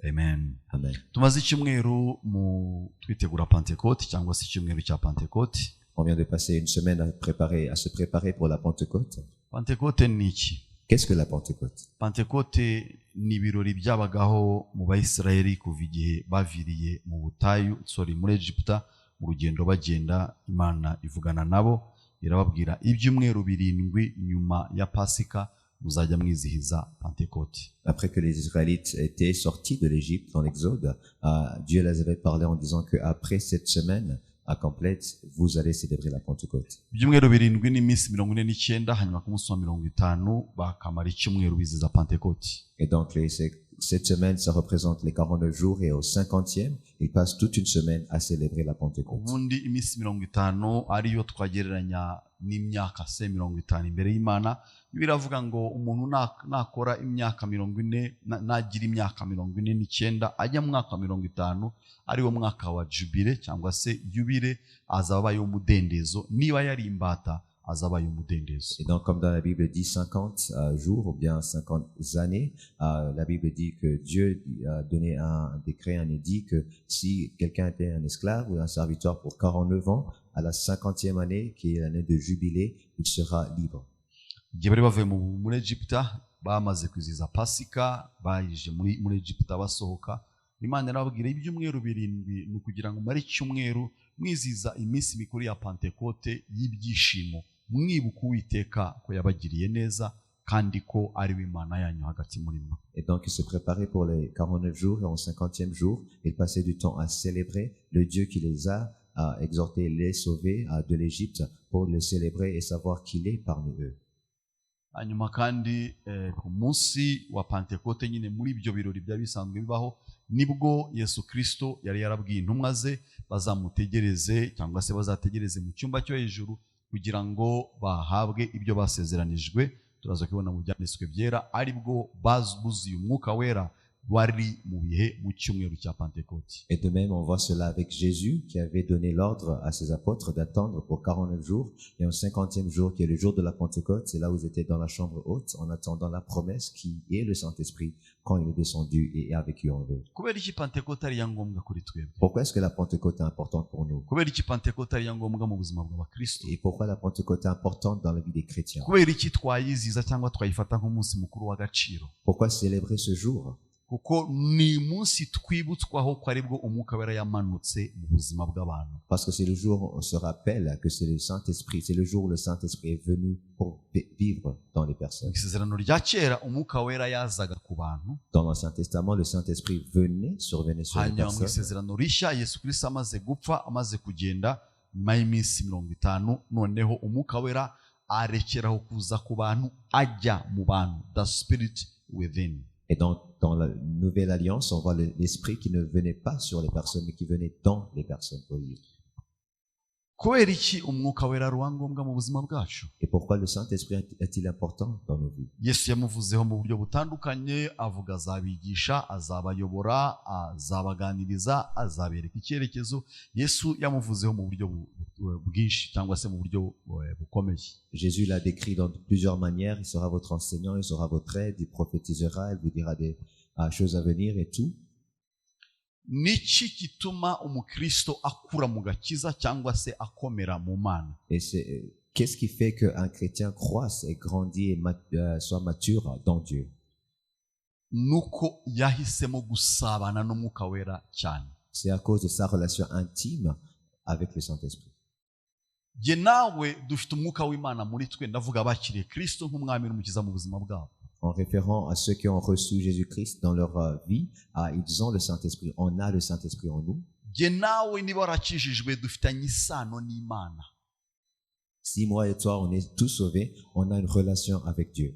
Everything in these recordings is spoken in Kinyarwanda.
Amen. Amen. Tumaze icyumweru mu twitegura Pentecote cyangwa se icyumweru cya Pentecote. On vient de passer une semaine à se préparer pour la Pentecôte. Pentecote ni iki? Qu'est-ce que la Pentecôte? Pentecote ni ibirori byabagaho mu Bayisiraheli kuva igihe baviriye mu butayu, muri Egiputa, mu rugendo bagenda, Imana ivugana nabo irababwira ibyumweru 7 nyuma ya Pasika muzajya mwizihiza Pentecote. Après que les Israélites étaient sortis de l'Égypte dans l'Exode, Dieu les avait parlé en disant que après cette semaine complète, vous allez célébrer la Pentecôte. Ibyumweru 7 n'iminsi 49 hanyuma ku munsi wa 50 bakamara icyumweru bizihiza Pentecote. Et donc cette semaine, ça représente les 49 jours et au 50e, ils passent toute une semaine à célébrer la Pentecôte. Ubundi iminsi 50 ariyo twagereranya n'imyaka 50 imbere y'Imana. Biravuga ngo umuntu nakora imyaka 40 nagira imyaka 49 ajya mu mwaka 50 ari wo mwaka wa jubile cyangwa se yubile, azaba y'umudendezo. Niba yari imbata azaba y'umudendezo. Et donc comme dans la Bible dit 50 jours ou bien 50 années, la Bible dit que Dieu a donné un décret, un édit que si quelqu'un était un esclave ou un serviteur pour 49 ans, à la 50e année, qui est l'année de jubilé, il sera libre. Igihe bari bavuye muri Egiputa bamaze kwizihiza Pasika, bayije muri Egiputa basohoka, Imana irababwira ibyumweru 7 ni kugira ngo mare icyumweru mwizihiza iminsi mikuru ya Pentecote y'ibyishimo, mwibuka Uwiteka ko yabagiriye neza kandi ko ari w'Imana yanyu hagati muri mwe. Et donc, ils se préparaient pour les 49 jours et au 50e jour, ils passaient du temps à célébrer le Dieu qui les a exhortés, les sauvés de l'Égypte, pour le célébrer et savoir qu'il est parmi eux. Hanyuma kandi ku munsi wa Pentecote nyine muri ibyo birori bya bisanzwe bibaho, nibwo Yesu Kristo yari yarabwiye intumwa ze bazamutegereze cyangwa se bazategereze mu cyumba cyo hejuru kugira ngo bahabwe ibyo basezeranijwe. Turaza kubona mu byanditswe byera aribwo bazuzuye umwuka wera wari mu bihe mu cyumweru cya Pentecote. Et de même, on voit cela avec Jésus qui avait donné l'ordre à ses apôtres d'attendre pour 49 jours et au 50e jour qui est le jour de la Pentecôte, c'est là où ils étaient dans la chambre haute en attendant la promesse qui est le Saint-Esprit quand il est descendu et a vécu en eux. Kubera iki Pentecote ari ngombwa kuri twebwe? Pourquoi est-ce que la Pentecôte est importante pour nous? Kubera iki Pentecote ari ngombwa mu buzima bw'Abakristo? Et pourquoi la Pentecôte est importante dans la vie des chrétiens? Kubera iki twayiziza cyangwa twayifata nk'umunsi mukuru w'agaciro? Pourquoi célébrer ce jour? Kuko ni munsi twibutswaho ko aribwo umwuka wera yamanutse mu buzima bw'abantu. Parce que c'est le jour où on se rappelle que c'est le Saint-Esprit, c'est le jour où le Saint-Esprit est venu pour vivre dans les personnes. Isezerano rya kera umwuka wera yazaga ku bantu. Dans l'Ancien Testament, le Saint-Esprit survenait sur les Hanyuma mu personnes. isezerano rishya Yesu Kristo amaze gupfa, amaze kugenda nyuma y'iminsi 50, noneho umwuka wera arekeraho kuza ku bantu, ajya mu bantu, the spirit within. Et dans la Nouvelle Alliance, on voit l'Esprit qui ne venait pas sur les personnes, mais qui venait dans les personnes pour vivre. Kubera iki umwuka wera ari ngombwa mu buzima bwacu? Et pourquoi le Saint-Esprit est-il important dans nos vies? Yesu yamuvuzeho mu buryo butandukanye, avuga azabigisha, azabayobora, azabaganiriza, azabereka icyerekezo. Yesu yamuvuzeho mu buryo bwinshi cyangwa se mu buryo bukomeye. Jésus l'a décrit dans plusieurs manières. Il sera votre enseignant, il sera votre aide, il prophétisera, il vous dira des choses à venir et tout. Niki kituma umukristo akura mu gakiza cyangwa se akomera mu Mana? Et qu'est-ce qui fait qu'un chrétien croisse et grandit et soit mature dans Dieu? Nuko yahisemo gusabana n'umwuka wera cyane. C'est à cause de sa relation intime avec le Saint-Esprit. Je nawe dufite umwuka w'Imana muri twe, ndavuga bakiriye Kristo nk'umwami n'umukiza mu buzima bwabo. En référant à ceux qui ont reçu Jésus-Christ dans leur vie, ils ont le Saint-Esprit. On a le Saint-Esprit en nous. Je nawe niba warakijijwe dufitanye isano n'Imana. Si moi et toi, on est tous sauvés, on a une relation avec Dieu.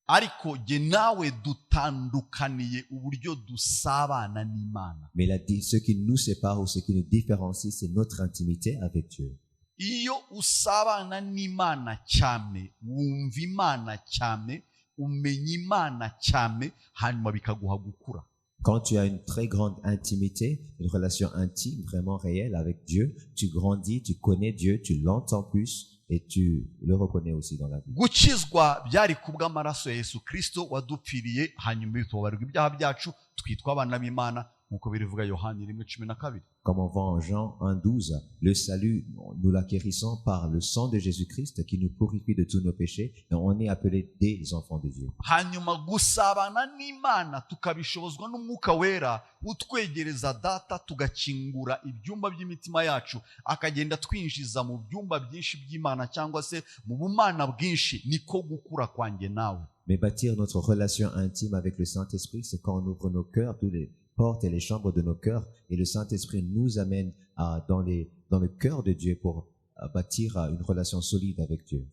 Ariko je nawe dutandukaniye uburyo dusabana n'Imana. Mais ce qui nous sépare ou ce qui nous différencie, c'est notre intimité avec Dieu. Iyo usabana n'Imana cyane, wumva Imana cyane, umenya Imana cyane, hanyuma bikaguha gukura. Quand tu as une très grande intimité, une relation intime vraiment réelle avec Dieu, tu grandis, tu connais Dieu, tu l'entends plus Et tu le reconnais aussi dans la Bible. gukizwa byari kubw'amaraso ya Yesu Kristo wadupfiriye hanyuma tubabarirwa ibyaha byacu twitwa abana b'Imana nk'uko birivuga Yohani 1:12. Comme on voit en Jean 1:12, le salut, nous l'acquérissons par le sang de Jésus-Christ qui nous purifie de tous nos péchés et on est appelés des enfants de Dieu. hanyuma gusabana n'Imana tukabishobozwa n'Umwuka Wera utwegereza Data, tugakingura ibyumba by'imitima yacu akagenda twinjiza mu byumba byinshi by'Imana cyangwa se mu bumana bwinshi. Niko gukura kwanjye nawe. Mais bâtir notre relation intime avec le Saint-Esprit, c'est quand on ouvre nos cœurs, toutes les portes et les chambres de nos cœurs, et le Saint-Esprit nous amène dans le cœur de Dieu pour bâtir une relation solide avec Dieu.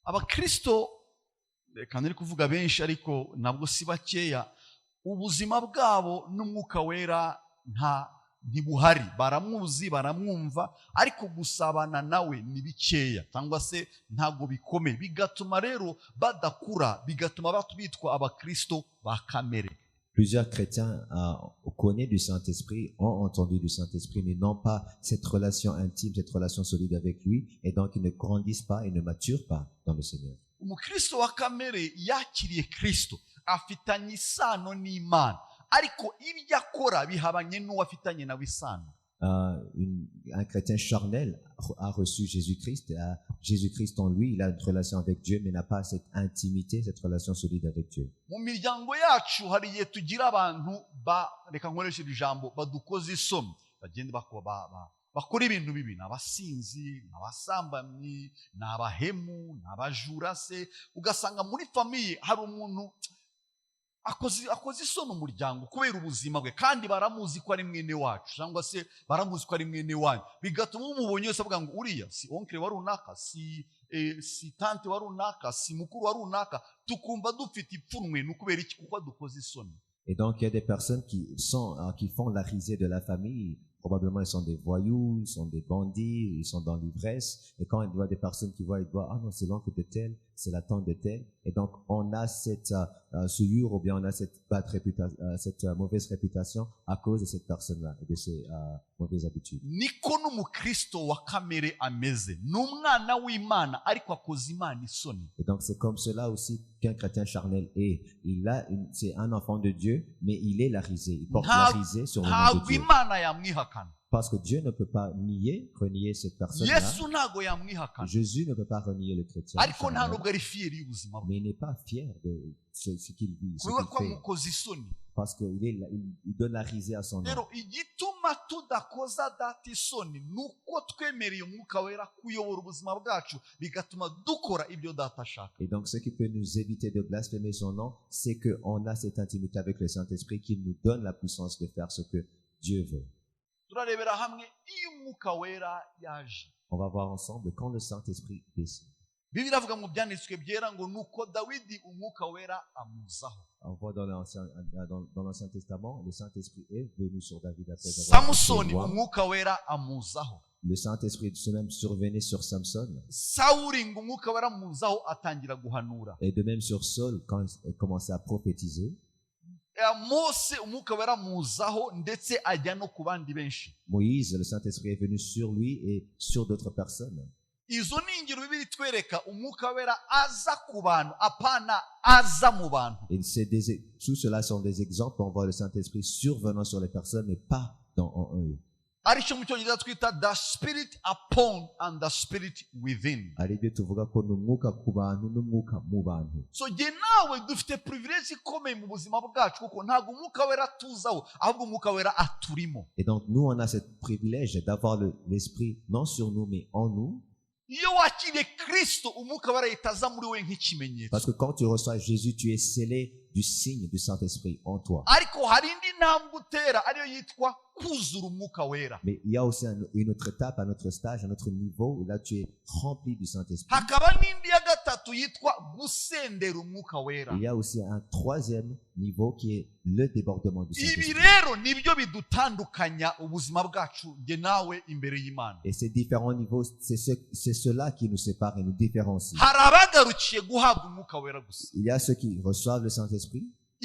Abakristo, reka ntari kuvuga benshi ariko nabwo si bakeya, ubuzima bwabo n'Umwuka Wera ntibuhari. Baramuzi, baramwumva, ariko gusabana nawe ni bikeya cyangwa se ntago bikomeye, bigatuma rero badakura, bigatuma bitwa abakristo ba kamere. Plusieurs chrétiens connaissent du Saint-Esprit, ont entendu du Saint-Esprit, mais n'ont pas cette relation intime, cette relation solide avec lui, et donc ils ne grandissent pas et ne maturent pas dans le Seigneur. Umukristo wa kamere yakiriye Kristo, afitanye isano n'Imana, ariko ibyo akora bihabanye n'uwafitanye nawe isano. Un chrétien charnel a reçu Jésus-Christ, a Jésus-Christ en lui, il a une relation avec Dieu, mais n'a pas cette intimité, cette relation solide avec Dieu. Mu miryango yacu hari igihe tugira abantu reka nkoreshe ijambo badukoze isoni, bagende bakora ibintu bibi, n'abasinzi, n'abasambanyi, n'abahemu, n'abajura se. Ugasanga muri famiye hari umuntu akoze isoni umuryango kubera ubuzima bwe, kandi baramuzi ko ari mwene wacu cyangwa se baramuzi ko ari mwene wanyu, bigatuma umubonye wese avuga ngo uriya si onkle wa runaka, si tante wa runaka, si mukuru wa runaka, tukumva dufite ipfunwe. Ni ukubera iki? Kuko dukoze isoni. Et donc il y a des personnes qui font la risée de la famille. Probablement ils sont des voyous, ils sont des bandits, ils sont dans l'ivresse. Et quand ils voient des personnes qui voient, ils voient, ah non, c'est l'oncle de tel, c'est la tante de tel. Et donc on a cette souillure ou bien on a cette mauvaise réputation à cause de cette personne-là et de ces mauvaises habitudes. Niko n'umukristo wa kamere ameze, n'umwana w'Imana ariko akoze Imana isoni. Et donc c'est comme cela aussi qu'un chrétien charnel est. C'est un enfant de Dieu, mais il est la risée. Il porte la risée sur le nom de Dieu. Parce que Dieu ne peut pas renier cette personne-là. Jésus ne peut pas renier le chrétien. Mais il n'est pas fier de ce qu'il vit, ce qu'il fait. Parce qu'il donne la risée à son nom. Et donc ce qui peut nous éviter de blasphémer son nom, c'est qu'on a cette intimité avec le Saint-Esprit qui nous donne la puissance de faire ce que Dieu veut. On va voir ensemble quand le Saint-Esprit descend. On voit dans l'Ancien Testament, le Saint-Esprit est venu sur David après avoir le Saint-Esprit se même survenait sur Samson. Et de même sur Saul quand il commençait à prophétiser. Moïse, le Saint-Esprit est venu sur lui et sur d'autres personnes. Izo ni ingero bibiri twereka Umwuka Wera aza ku bantu apana aza mu bantu. Et tout cela sont des exemples. On voit le Saint-Esprit survenant sur les personnes mais pas en eux. Aricho mu cyongereza twita the spirit upon and the spirit within. Aribyo tuvuga ko n'umwuka ku bantu n'umwuka mu bantu. So je nawe dufite privilege ikomeye mu buzima bwacu kuko ntago Umwuka Wera tuzaho ahubwo Umwuka Wera aturimo. Et donc nous on a ce privilège d'avoir l'esprit non sur nous mais en nous. Parce que quand tu reçois Jésus, tu es scellé du signe du Saint-Esprit en toi. Mais il y a aussi une autre étape, un autre stage, un autre niveau où là tu es rempli du Saint-Esprit. Il y a aussi un troisième niveau qui est le débordement du Saint-Esprit. Et ces différents niveaux, c'est cela qui nous sépare et nous différencie. Il y a ceux qui reçoivent le Saint-Esprit.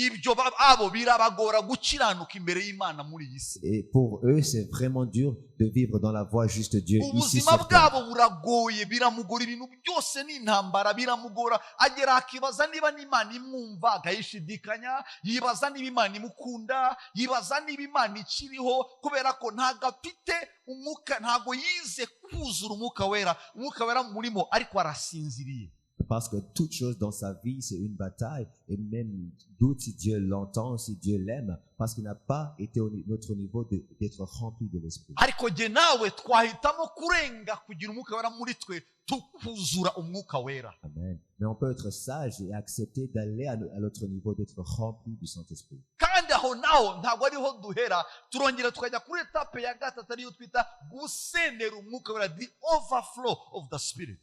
ibyo abo birabagora gukiranuka imbere y'Imana muri iyi si. Et pour eux, c'est vraiment dur de vivre dans la voie juste de Dieu ici ubuzima sur terre. bwabo buragoye, biramugora, ibintu byose ni intambara, biramugora. Agera akibaza niba n'Imana imwumva, akayishidikanya, yibaza niba Imana imukunda, yibaza niba Imana ikiriho, kubera ko ntago afite umwuka, ntago yize kuzura umwuka wera. Umwuka wera murimo ariko arasinziriye. Parce que toute chose dans sa vie, c'est une bataille. Et même doute si Dieu l'entend, si Dieu l'aime, parce qu'il n'a pas été au notre niveau d'être rempli de l'Esprit. Ariko jye nawe twahitamo kurenga kugira umwuka wera muri twe, tukuzura umwuka wera. Amen. Mais on peut être sage et accepter d'aller à l'autre niveau, d'être rempli du Saint-Esprit. Kandi aho naho ntabwo ariho duhera, turongera tukajya kuri etape ya gatatu ariyo twita gusendera umwuka wera, the overflow of the Spirit.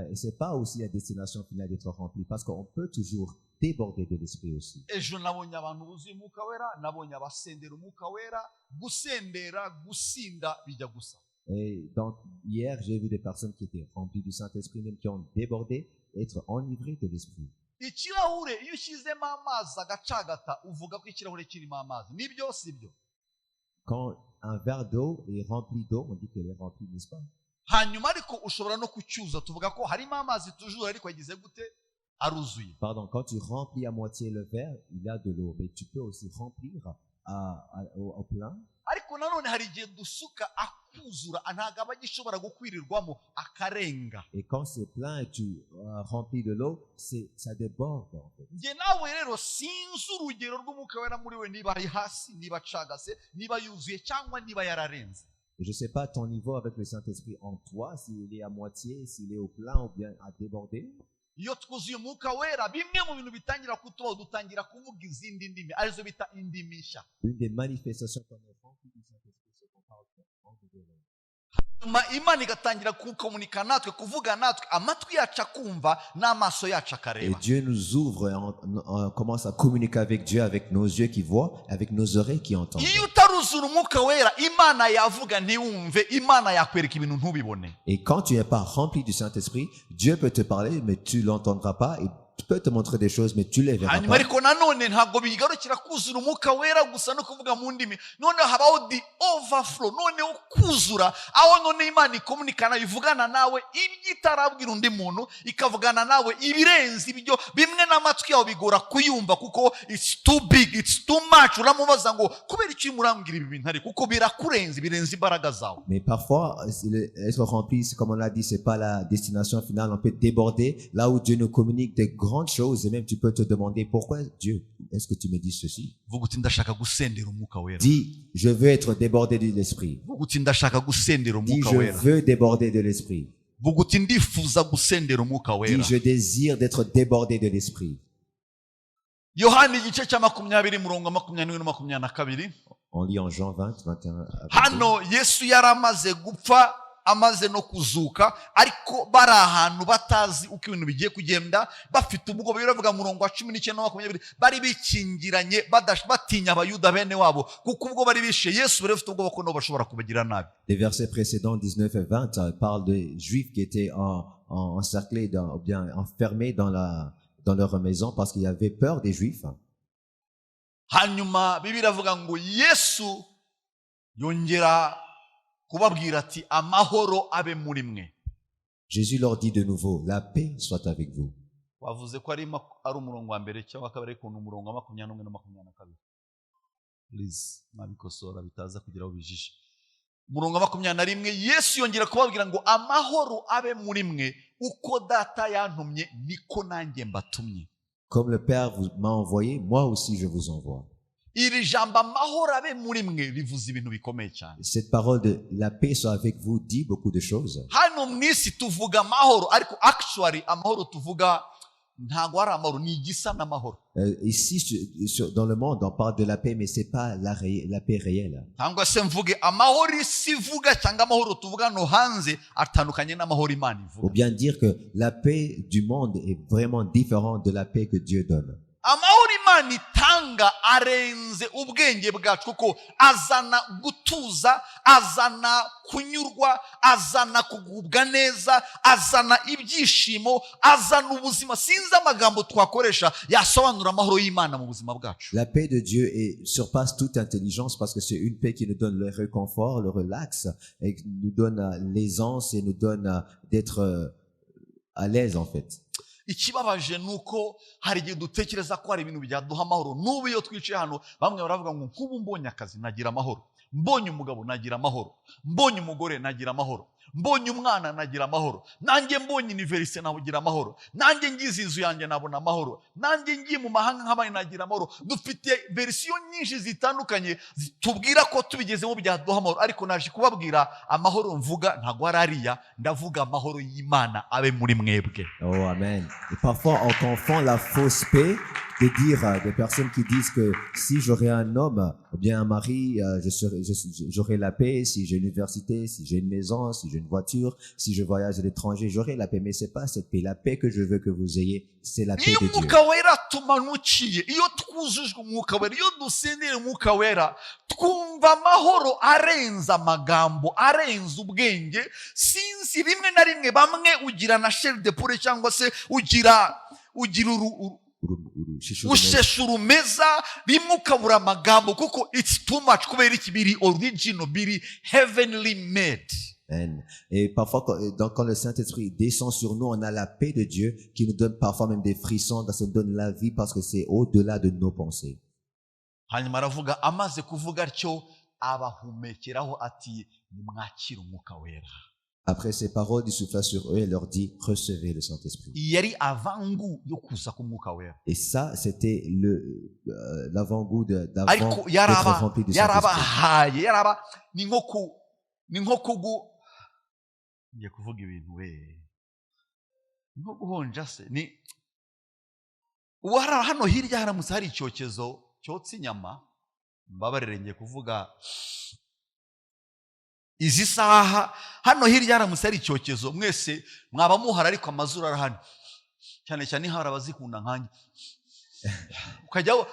Et c'est pas aussi la destination finale d'être rempli, parce qu'on peut toujours déborder de l'Esprit aussi. Ejo nabonye abantu buzuye umwuka wera, nabonye abasendera umwuka wera, gusendera gusinda bijya gusa. Et donc, hier, j'ai vu des personnes qui étaient remplies du Saint-Esprit, même qui ont débordé, être enivrées de l'Esprit. Ikirahure iyo ushyizemo amazi agacagata uvuga ko ikirahure kirimo amazi, nibyo sibyo? Quand un verre d'eau est rempli d'eau, on dit qu'il est rempli, n'est-ce pas? Hanyuma ariko ushobora no kucyuza, tuvuga ko harimo amazi toujours ariko yagize gute, aruzuye. Pardon, quand tu remplis à moitié le verre, il y a de l'eau, mais tu peux aussi remplir au plein. Ariko nanone hari igihe dusuka akuzura, ntabwo aba agishobora gukwirirwamo, akarenga. Et quand c'est plein et tu remplis de l'eau, ça déborde en fait. Njye nawe rero sinzi urugero rw'umwuka wera muri we, niba ari hasi, niba acagase, niba yuzuye cyangwa niba yararenze. Et je ne sais pas ton niveau avec le Saint-Esprit en toi, s'il est à moitié, s'il est au plein ou bien à déborder. Iyo twuzuye umwuka wera, bimwe mu bintu bitangira kutubaho, dutangira kuvuga izindi ndimi, arizo bita indimi nshya. Une des manifestations qu'on est rempli du Saint-Esprit, c'est qu'on parle en nouvelle langue. Imana igatangira kukomunika natwe, kuvuga natwe, amatwi yacu akumva n'amaso yacu Et akareba. Dieu nous ouvre et on commence à communiquer avec Dieu, avec nos yeux qui voient, avec nos oreilles qui entendent. Iyo utaruzura umwuka wera, Imana yavuga ntiwumve, Imana yakwereka ibintu ntubibone. Et quand tu n'es pas rempli du Saint-Esprit, Dieu peut te parler, mais tu l'entendras pas. Et peut te montrer des choses, mais tu les verras hanyuma pas. ariko nanone ntabwo bigarukira kuzura umwuka wera gusa no kuvuga mu ndimi, noneho habaho the overflow, noneho kuzura aho none Imana ikomunikana, ivugana nawe ibyo itarabwira undi muntu, ikavugana nawe ibirenze ibyo, bimwe n'amatwi yawe bigora kuyumva kuko it's too big, it's too much. Uramubaza ngo kubera iki murambwira ibi bintu ariko kuko birakurenze, birenze imbaraga zawe. Mais parfois, être rempli, comme on l'a dit, c'est pas la destination finale. On peut déborder là où Dieu nous communique des grandes choses, et même tu peux te demander pourquoi Dieu, est-ce que tu me dis ceci? Vuga uti ndashaka gusendera umwuka wera. Dis, je veux être débordé de l'esprit. Vuga uti ndashaka gusendera Dis, umwuka je wera. veux déborder de l'esprit. Vuga uti ndifuza gusendera umwuka wera. Dis, je désire d'être débordé de l'esprit. Yohana igice cya 20 murongo 21 na 22. On lit en Jean 20, 21. Hano Yesu yaramaze gupfa, amaze no kuzuka, ariko bari ahantu batazi uko ibintu bigiye kugenda, bafite ubwoba. Biravuga murongo wa 19 na 20, bari bikingiranye batinya abayuda bene wabo, kuko ubwo bari bishe Yesu, bari bafite ubwoba ko no bashobora kubagira nabi. Les versets précédents 19 et 20 parlent des Juifs qui étaient encerclés, ou bien enfermés dans leur maison parce qu'il y avait peur des Juifs. Hanyuma Bibiliya iravuga ngo Yesu yongera kubabwira ati amahoro abe muri mwe. Jésus leur dit de nouveau, la paix soit avec vous. Wavuze ko ari umurongo wa mbere cyangwa kabiri, ariko umurongo wa 21 na 22. Please nabikosora bitaza kugira aho bijije. Umurongo wa 21, Yesu yongera kubabwira ngo amahoro abe muri mwe, uko data yantumye niko nanjye mbatumye. Comme le Père m'a envoyé, moi aussi je vous envoie. Iri jambo amahoro abe muri mwe rivuze ibintu bikomeye cyane. Cette parole de la paix soit avec vous dit beaucoup de choses. Hano mwisi tuvuga amahoro, ariko actually amahoro tuvuga ntago ari amahoro, ni igisa n'amahoro. Ici dans le monde on parle de la paix, mais c'est pas la paix réelle. Cyangwa se mvuge amahoro isi vuga cyangwa amahoro tuvuga no hanze atandukanye n'amahoro Imana ivuga. Ou bien dire que la paix du monde est vraiment différente de la paix que Dieu donne. Amahoro Imana itanga amahanga arenze ubwenge bwacu kuko azana gutuza, azana kunyurwa, azana kugubwa neza, azana ibyishimo, azana ubuzima. Sinzi amagambo twakoresha yasobanura amahoro y'Imana mu buzima bwacu. La paix de Dieu surpasse toute intelligence parce que c'est une paix qui nous donne le réconfort, le relax, et qui nous donne l'aisance et nous donne d'être à l'aise en fait. Ikibabaje nuko hari igihe dutekereza ko hari ibintu byaduha amahoro. N'ubu iyo twicaye hano bamwe baravuga ngo nk'ubu mbonye akazi nagira amahoro, mbonye umugabo nagira amahoro, mbonye umugore nagira amahoro, mbonye umwana nagira amahoro, nanjye mbonye universite nagira amahoro, nanjye ngize inzu yanjye nabona amahoro, nanjye ngiye mu mahanga nk'abandi nagira amahoro. Dufite verisiyo nyinshi zitandukanye tubwira ko tubigezemo byaduha amahoro, ariko naje kubabwira amahoro mvuga ntago ari ariya, ndavuga amahoro y'Imana abe muri mwebwe. Oh amen. Et parfois on confond la fausse paix de dire des personnes qui disent que si j'aurais un homme ou bien un mari, j'aurais la paix. Si j'ai une université, si j'ai une maison, si j'ai une voiture, si je voyage à l'étranger, j'aurai la paix. Mais c'est pas cette paix. La paix que je veux que vous ayez, c'est la paix de Dieu. Umwuka wera tumanukiye, iyo twujujwe umwuka wera, iyo dusendera umwuka wera, twumva amahoro arenza amagambo, arenza ubwenge. Sinzi rimwe na rimwe bamwe ugira na chair de poule cyangwa se ugira usheshurumeza, rimwe ukabura amagambo kuko it's too much kubera iki biri original, biri heavenly made. Et parfois, quand le Saint-Esprit descend sur nous, on a la paix de Dieu qui nous donne parfois même des frissons, ça nous donne la vie parce que c'est au-delà de nos pensées. Hanyuma aravuga, amaze kuvuga atyo abahumekeraho ati nimwakire umwuka wera. Après ces paroles, il souffla sur eux et leur dit, recevez le Saint-Esprit. Yari avangu yo kuza kumwuka wera. Et ça, c'était l'avant-goût d'avant d'être rempli du Saint-Esprit. Yaraba ni nko kugu ngiye kuvuga ibintu nko guhonja se ni wara hano hirya haramutse hari icyokezo cyotsa inyama, mbabarire ngiye kuvuga izi saha hano hirya haramutse hari icyokezo, mwese mwaba muhara ariko amazuru arahani cyane cyane hari abazikunda nkanjye ukajyaho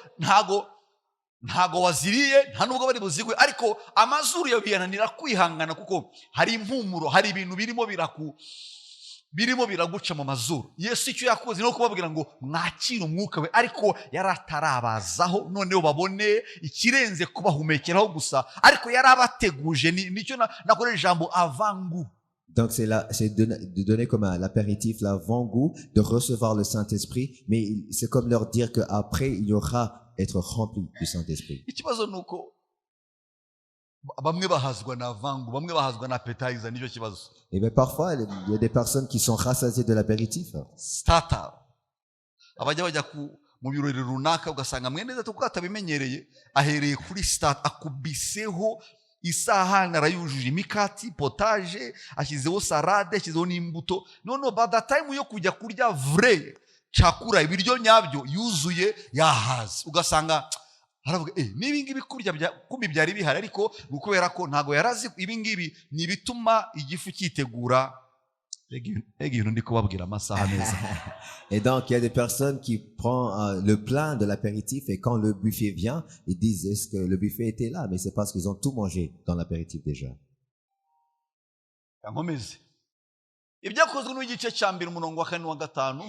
ntago waziriye, nta nubwo bari buzigwe, ariko amazuru yabiyananira kwihangana kuko hari impumuro, hari ibintu birimo biraguca mu mazuru. Yesu icyo yakoze no kubabwira ngo mwakire umwuka we, ariko yaratarabazaho noneho babone ikirenze kubahumekeraho gusa, ariko yarabateguje. Nicyo nakoresha ijambo avangu. Donc c'est de donner comme l'apéritif, l'avant-goût, de recevoir le Saint-Esprit, mais c'est comme leur dire qu'après il y aura être rempli du Saint-Esprit. Ikibazo nuko bamwe bahazwa na vangu, bamwe bahazwa na appetizer, nicyo kibazo. Et bien parfois il y a des personnes qui sont rassasiées de l'apéritif. Starter abajya bajya mu birori runaka ugasanga mwene data kuko atabimenyereye ahereye kuri start, akubiseho isahani arayujuje imikati, potage, ashyizeho salade, ashyizeho n'imbuto. No by the time yo kujya kurya vrai chakura ibiryo nyabyo yuzuye yahaze, ugasanga haravuga nibi ngibi kurya kumbi byari bihari, ariko gukubera ko ntago yarazi ibi ngibi ni bituma igifu cyitegura. Et donc il y a des personnes qui prennent le plein de l'apéritif, et quand le buffet vient, ils disent est-ce que le buffet était là, mais c'est parce qu'ils ont tout mangé dans l'apéritif déjà. Ibyakozwe n'igice cya mbere umurongo wa 4 wa 5.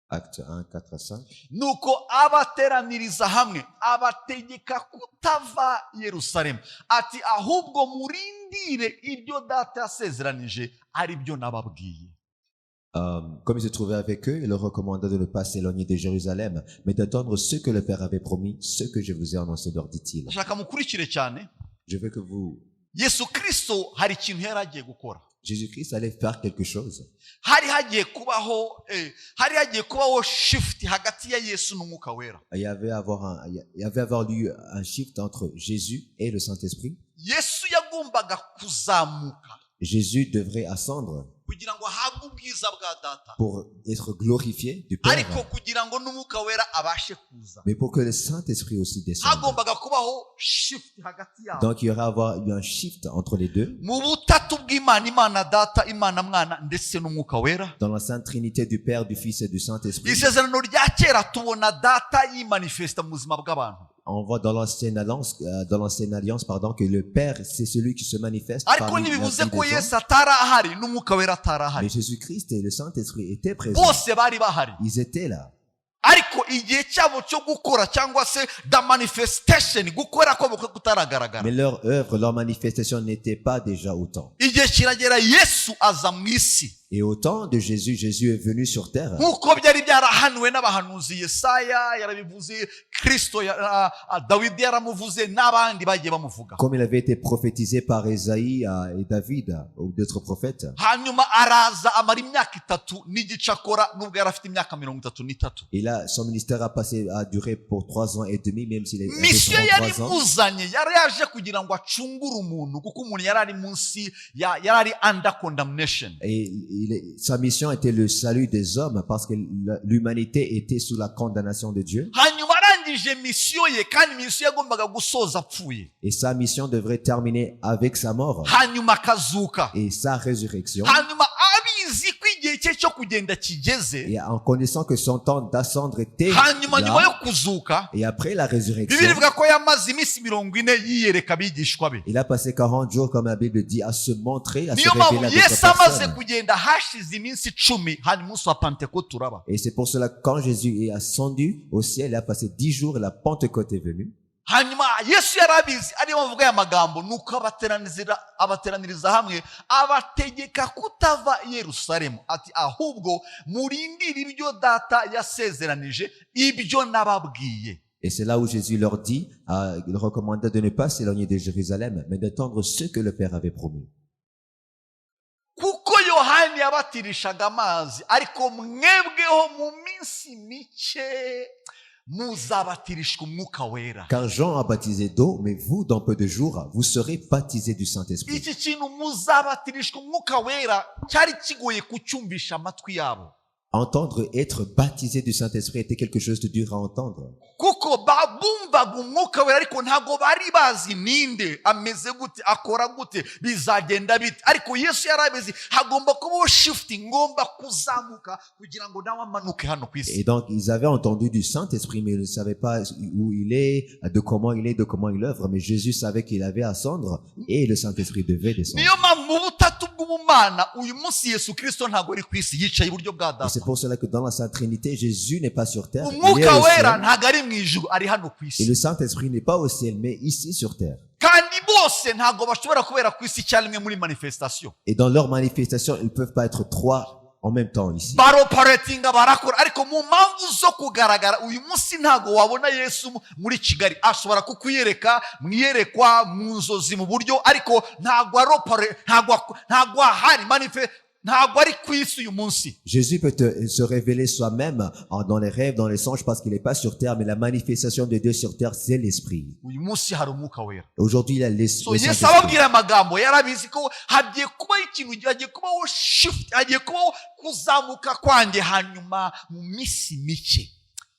Acte 1, 4 à 5. Nuko abateraniriza hamwe abategeka kutava Yerusalemu, ati ahubwo murindire ibyo data yasezeranije ari byo nababwiye. Comme il se trouvait avec eux, il leur recommanda de ne pas s'éloigner de Jérusalem, mais d'attendre ce que le Père avait promis, ce que je vous ai annoncé, leur dit-il. Je veux que vous... Yesu Kristo hari ikintu yaragiye gukora. Jésus-Christ allait faire quelque chose. Hari hagiye kubaho shift hagati ya Yesu n'umwuka wera. Il y avait avoir lieu un shift entre Jésus et le Saint-Esprit. Yesu yagombaga kuzamuka. Jésus devrait ascendre. Kugira ngo ahabwe ubwiza bwa data pour être glorifié du Père. ariko kugira ngo n'umwuka wera abashe kuza Mais pour que le Saint-Esprit aussi descende. hagombaga kubaho shift hagati yabo Donc il y aura avoir eu un shift entre les deux. mu butatu bw'Imana, Imana data, Imana mwana ndetse n'umwuka wera. Dans la Sainte Trinité du Père, du Fils et du Saint-Esprit. Isezerano rya kera tubona data yimanifesta mu buzima bw'abantu, On voit dans l'ancienne alliance, pardon, que le Père, c'est celui qui se manifeste ariko parmi la vie ntibivuze ko des hommes. Yesu atari ahari n'umwuka wera atari ahari, Mais Jésus-Christ et le Saint-Esprit étaient présents. bose bari bahari. Ils étaient là. Ariko igihe cyabo cyo gukora cyangwa se the manifestation gukora ko bukwe kutaragaragara, Mais leur œuvre, leur manifestation n'était pas déjà autant. igihe kiragera Yesu aza mu isi Et au temps de Jésus, Jésus est venu sur terre. nk'uko byari byarahanuwe n'abahanuzi. Yesaya yarabivuze, Kristo Dawidi yaramuvuze, n'abandi bagiye bamuvuga. Comme il avait été prophétisé par Esaïe et David ou d'autres prophètes. Hanyuma araza amara imyaka 3 n'igice akora, nubwo yari afite imyaka 33. Et là, son ministère a duré pour 3 ans et demi, même s'il avait Misiyo seulement yari 3 ans. muzanye yari yaje kugira ngo acungure umuntu, kuko umuntu yari ari munsi yari ari under condemnation. Et sa mission était le salut des hommes parce que l'humanité était sous la condamnation de Dieu. Hanyuma arangije misiyo ye, kandi misiyo yagombaga gusoza apfuye, Et sa mission devrait terminer avec sa mort hanyuma akazuka, et sa résurrection. hanyuma abizi ko igihe cye cyo kugenda kigeze, Et en connaissant que son temps d'ascendre était hanyuma nyuma yo là, kuzuka, et après la résurrection, Bibiliya ivuga ko yamaze iminsi 40 yiyereka abigishwa be. il a passé 40 jours, comme la Bible dit, à se montrer, à se Niyo révéler mpamvu à Yesu d'autres amaze personnes. kugenda hashize iminsi 10, hanyuma umunsi wa Pentekote uraba. Et c'est pour cela que quand Jésus est ascendu au ciel, il a passé 10 jours et la Pentecôte est venue. Hanyuma Yesu yarabizi, ariyo bavuga aya magambo, nuko abateraniriza hamwe abategeka kutava i Yerusalemu, ati ahubwo murindire ibyo data yasezeranije, ibyo nababwiye. Et c'est là où Jésus leur dit, il recommanda de ne pas s'éloigner de Jérusalem, mais d'attendre ce que le Père avait promis. Kuko Yohani yabatirishaga amazi, ariko mwebweho mu minsi mike muzabatirishwa umwuka wera. Car Jean a baptisé d'eau, mais vous, dans peu de jours, vous serez baptisés du Saint-Esprit. Iki kintu muzabatirishwa umwuka wera cyari kigoye kucyumvisha amatwi yabo, Entendre être baptisé du Saint-Esprit était quelque chose de dur à entendre. kuko bumvaga umwuka wera ariko ntago bari bazi ninde, ameze gute, akora gute, bizagenda bite. Ariko Yesu yarabizi hagomba kubaho shifting, ngomba kuzamuka kugira ngo nawe amanuke hano ku isi. Et donc, ils avaient entendu du Saint-Esprit, mais ils ne savaient pas où il est, de comment il œuvre. Mais Jésus savait qu'il avait à ascendre et le Saint-Esprit devait descendre. Niyo mpamvu mu butatu bw'ubumana uyu munsi Yesu Kristo ntago ari ku isi, yicaye iburyo bwa Et data. c'est pour cela que dans la Sainte Trinité, Jésus n'est pas sur terre. Il est Umwuka au wera ciel. ntago ari mu ijuru, ari hano ku Et isi. le Saint-Esprit n'est pas au ciel, mais ici sur terre. Kandi bose ntago bashobora kubera ku isi icyarimwe muri manifestation. Et dans leur manifestation, ils ne peuvent pas être 3 en même temps ici. Baroparatinga barakora, ariko mu mpamvu zo kugaragara uyu munsi ntago wabona Yesu muri Kigali. Ashobora kukuyereka mwiyerekwa mu nzozi mu buryo, ariko ntago ahari ntago ari ku isi uyu munsi. Jésus peut se révéler soi-même dans les rêves, dans les songes, parce qu'il n'est pas sur terre, mais la manifestation de Dieu sur terre, c'est l'Esprit. Uyu munsi hari umwuka wera. Aujourd'hui, il a le So Yesu Saint-Esprit. ababwira amagambo yarabizi ko hagiye kubaho ikintu, hagiye kubaho shift, hagiye kubaho kuzamuka kwanjye, hanyuma mu minsi mike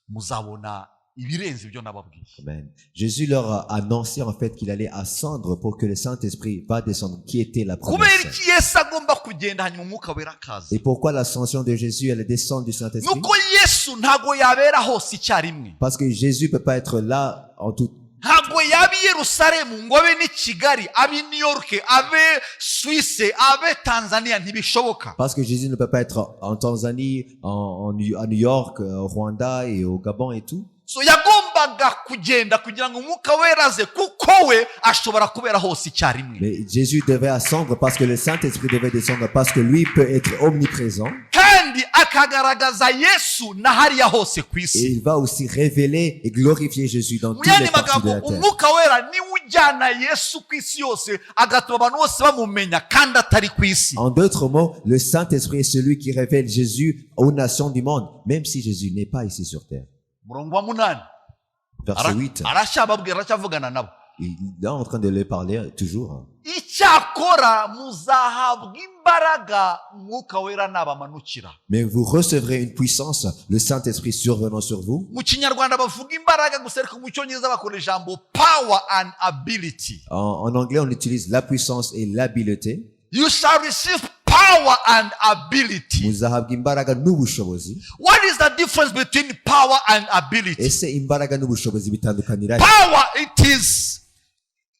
muzabona ibirenze ibyo nababwiye. Amen. Jésus leur a annoncé en fait qu'il allait ascendre pour que le Saint-Esprit va descendre, qui était la Kubera promesse. iki Yesu agomba kugenda hanyuma umwuka wera akaza? Et pourquoi l'ascension de Jésus, elle descend du Saint-Esprit? Nuko Yesu ntago yabera hose icyarimwe. Parce que Jésus peut pas être là en tout. Ntabwo yaba i Yerusalemu ngo abe n'i Kigali, abe i New York, abe Suisse, abe Tanzania, ntibishoboka. Parce que Jésus ne peut pas être en Tanzanie, à New York, au Rwanda et au Gabon et tout. So yagombaga kugenda kugira ngo umwuka wera aze, kuko we ashobora kubera hose icyarimwe. Mais Jésus devait ascendre parce que le Saint-Esprit devait descendre parce que lui peut être omniprésent. Kandi akagaragaza Yesu na hariya hose ku Et isi. il va aussi révéler et glorifier Jésus dans Mu toutes les yandi parties de magambo, la terre. umwuka wera niwe ujyana Yesu ku isi yose, agatuma abantu bose bamumenya kandi atari ku isi. En d'autres mots, le Saint-Esprit est celui qui révèle Jésus aux nations du monde, même si Jésus n'est pas ici sur terre. Murongo wa 8 Verset 8. aracyababwira, aracyavugana nabo. Il est en train de leur parler toujours. icyakora muzahabwa imbaraga umwuka wera nabamanukira. Mais vous recevrez une puissance, le Saint-Esprit survenant sur vous. Mu kinyarwanda bavuga imbaraga gusa ariko mu cyongereza bakora ijambo power and ability. En anglais, on utilise la puissance et l'habileté. You shall receive power and ability. Muzahabwa imbaraga n'ubushobozi. What is the difference between power and ability? Ese imbaraga n'ubushobozi bitandukanira? Power,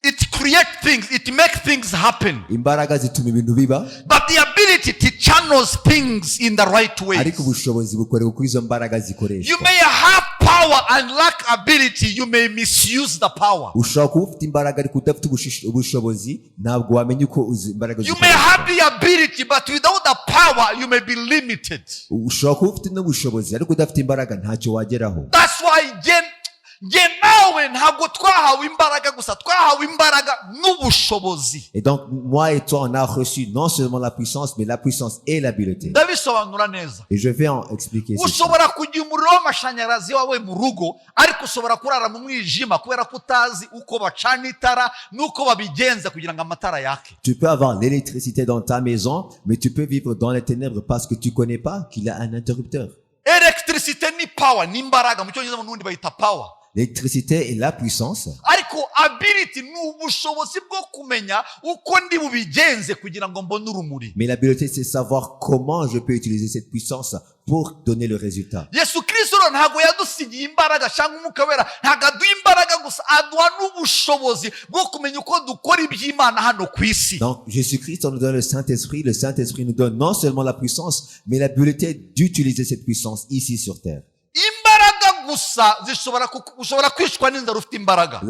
it creates things, it makes things happen. Imbaraga zituma ibintu biba. But the ability to channels things in the right way. Ariko ubushobozi bukorera uko izo mbaraga zikoreshwa. You may have power and lack ability, you may misuse the power. Ushobora kuba ufite imbaraga ariko udafite ubushobozi, ntabwo wamenya uko imbaraga You may have the ability, but without the power, you may be limited. Ushobora kuba ufite n'ubushobozi ariko udafite imbaraga ntacyo wageraho. That's why nawe ntabwo twahawe imbaraga gusa, twahawe imbaraga n'ubushobozi. Et donc moi et toi on a reçu non seulement la puissance mais la puissance et l'habileté. Ndabisobanura neza. Et je vais en expliquer ceci. Ushobora kugira umuriro w'amashanyarazi wawe mu rugo ariko ushobora kurara mu mwijima kubera ko utazi uko bacana itara n'uko babigenza kugira ngo amatara yake. Tu peux avoir l'électricité dans ta maison mais tu peux vivre dans les ténèbres parce que tu connais pas qu'il y a un interrupteur. Electricité ni power, ni imbaraga, mu cyongereza mu Burundi bayita power. L'électricité est la puissance. Ariko ability ni ubushobozi bwo kumenya uko ndi bubigenze kugira ngo mbone urumuri. Mais l'habileté c'est savoir comment je peux utiliser cette puissance pour donner le résultat. Yesu Kristo ntabwo yadusigiye imbaraga cyangwa umwuka wera, ntabwo aduha imbaraga gusa, aduha n'ubushobozi bwo kumenya uko dukora iby'Imana hano ku isi. Donc Jésus-Christ nous donne le Saint-Esprit nous donne non seulement la puissance mais l'habileté d'utiliser cette puissance ici sur terre. Imbaraga gusa ushobora kwicwa n'inzara ufite imbaraga.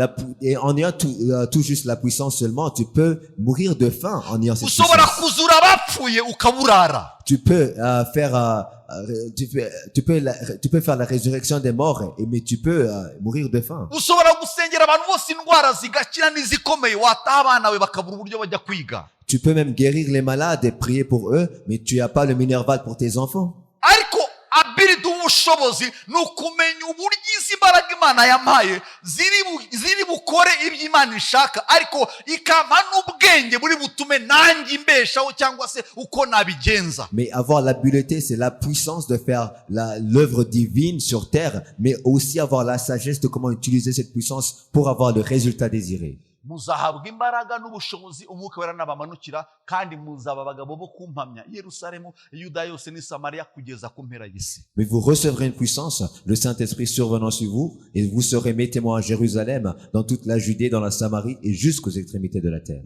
Et en ayant tout juste la puissance seulement, tu peux mourir de faim en ayant cette puissance. Ushobora kuzura abapfuye ukaburara. Tu peux faire la résurrection des morts, mais tu peux mourir de faim. Ushobora gusengera abantu bose indwara zigakira n'izikomeye, wataha abana we bakabura uburyo bajya kwiga. Tu peux même guérir les malades et prier pour eux, mais tu n'as pas le Minerval pour tes enfants. Ariko ability ubushobozi ni ukumenya uburyo izi imbaraga Imana yampaye ziri bukore ibyo Imana ishaka, ariko ikampa n'ubwenge buri butume nanjye imbeshaho cyangwa se uko nabigenza. Mais avoir l'habileté, c'est la puissance de faire l'œuvre divine sur terre, mais aussi avoir la sagesse de comment utiliser cette puissance pour avoir le résultat désiré. Muzahabwa imbaraga n'ubushobozi umwuka wera nabamanukira, kandi muzaba abagabo bo kumpamya Yerusalemu, Yuda yose ni Samariya kugeza ku mpera y'isi. Mais vous recevrez une puissance, le Saint-Esprit survenant sur vous, et vous serez mes témoins à Jérusalem, dans toute la Judée, dans la Samarie et jusqu'aux extrémités de la terre.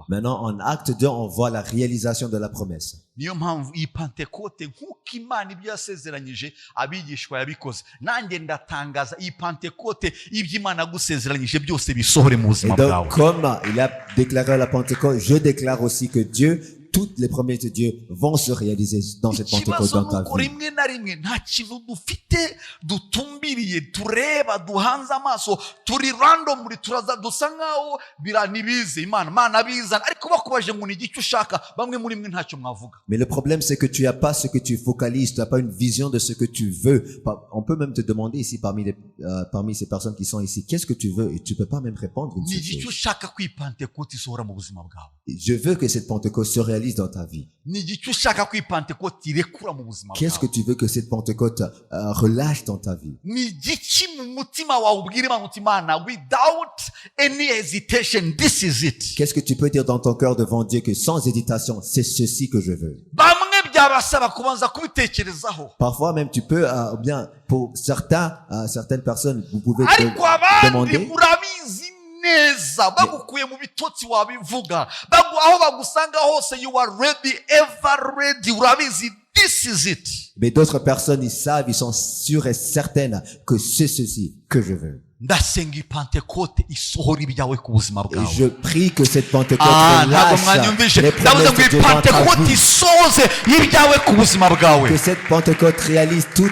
Maintenant, en acte 2, on voit la réalisation de la promesse. Niyo mpamvu iyi Pentekote nk'uko Imana ibyo yasezeranyije abigishwa yabikoze, nanjye ndatangaza iyi Pentekote ibyo Imana yagusezeranyije byose bisohore mu buzima bwawe. Et donc, comme il a déclaré à la Pentecôte, je déclare aussi que Dieu, toutes les promesses de Dieu vont se réaliser dans cette Pentecôte dans ta vie. rimwe na rimwe nta kintu dufite dutumbiriye tureba duhanze amaso turi randomly turaza dusa nkaho biranibize Imana abizana, ariko bakubaje ngo ni iki ushaka bamwe muri mwe ntacyo mwavuga. Mais le problème c'est que tu n'as pas ce que tu focalises, tu n'as pas une vision de ce que tu veux. On peut même te demander ici parmi ces personnes qui sont ici, qu'est-ce que tu veux, et tu peux pas même répondre une Ni seule iki chose. ushaka ko iyi Pentekote isohora mu buzima bwawe. Je veux que cette Pentecôte se réalise dans ta vie. Ni iki ushaka ko iyi Pentekote irekura mu buzima Qu'est-ce que bwawe. tu veux que cette Pentecôte relâche dans ta vie? Ni igiki mu mutima wawe ubwira Imana uti Imana, without any hesitation, this is it. Qu'est-ce que tu peux dire dans ton cœur devant Dieu que sans hésitation, c'est ceci que je veux? Bamwe byabasaba kubanza kubitekerezaho, Parfois même tu peux, ou bien pour certaines personnes, vous pouvez ariko abandi demander. murabizi neza bagukuye mu bitotsi wabivuga, aho bagusanga hose you are ready, ever ready, urabizi this is it. Mais d'autres personnes, ils savent, ils sont sûrs et certaines que c'est ceci que je veux. Ndasenga iyi Pentekote isohora ibyawe ku buzima Et bwawe. je prie que cette Pentecôte Ntabwo mwanyumvise, relâche les ndavuze promesses ngo de iyi Dieu dans ta Pentekote vie. isohoze ibyawe ku buzima bwawe. Que cette Pentecôte réalise tout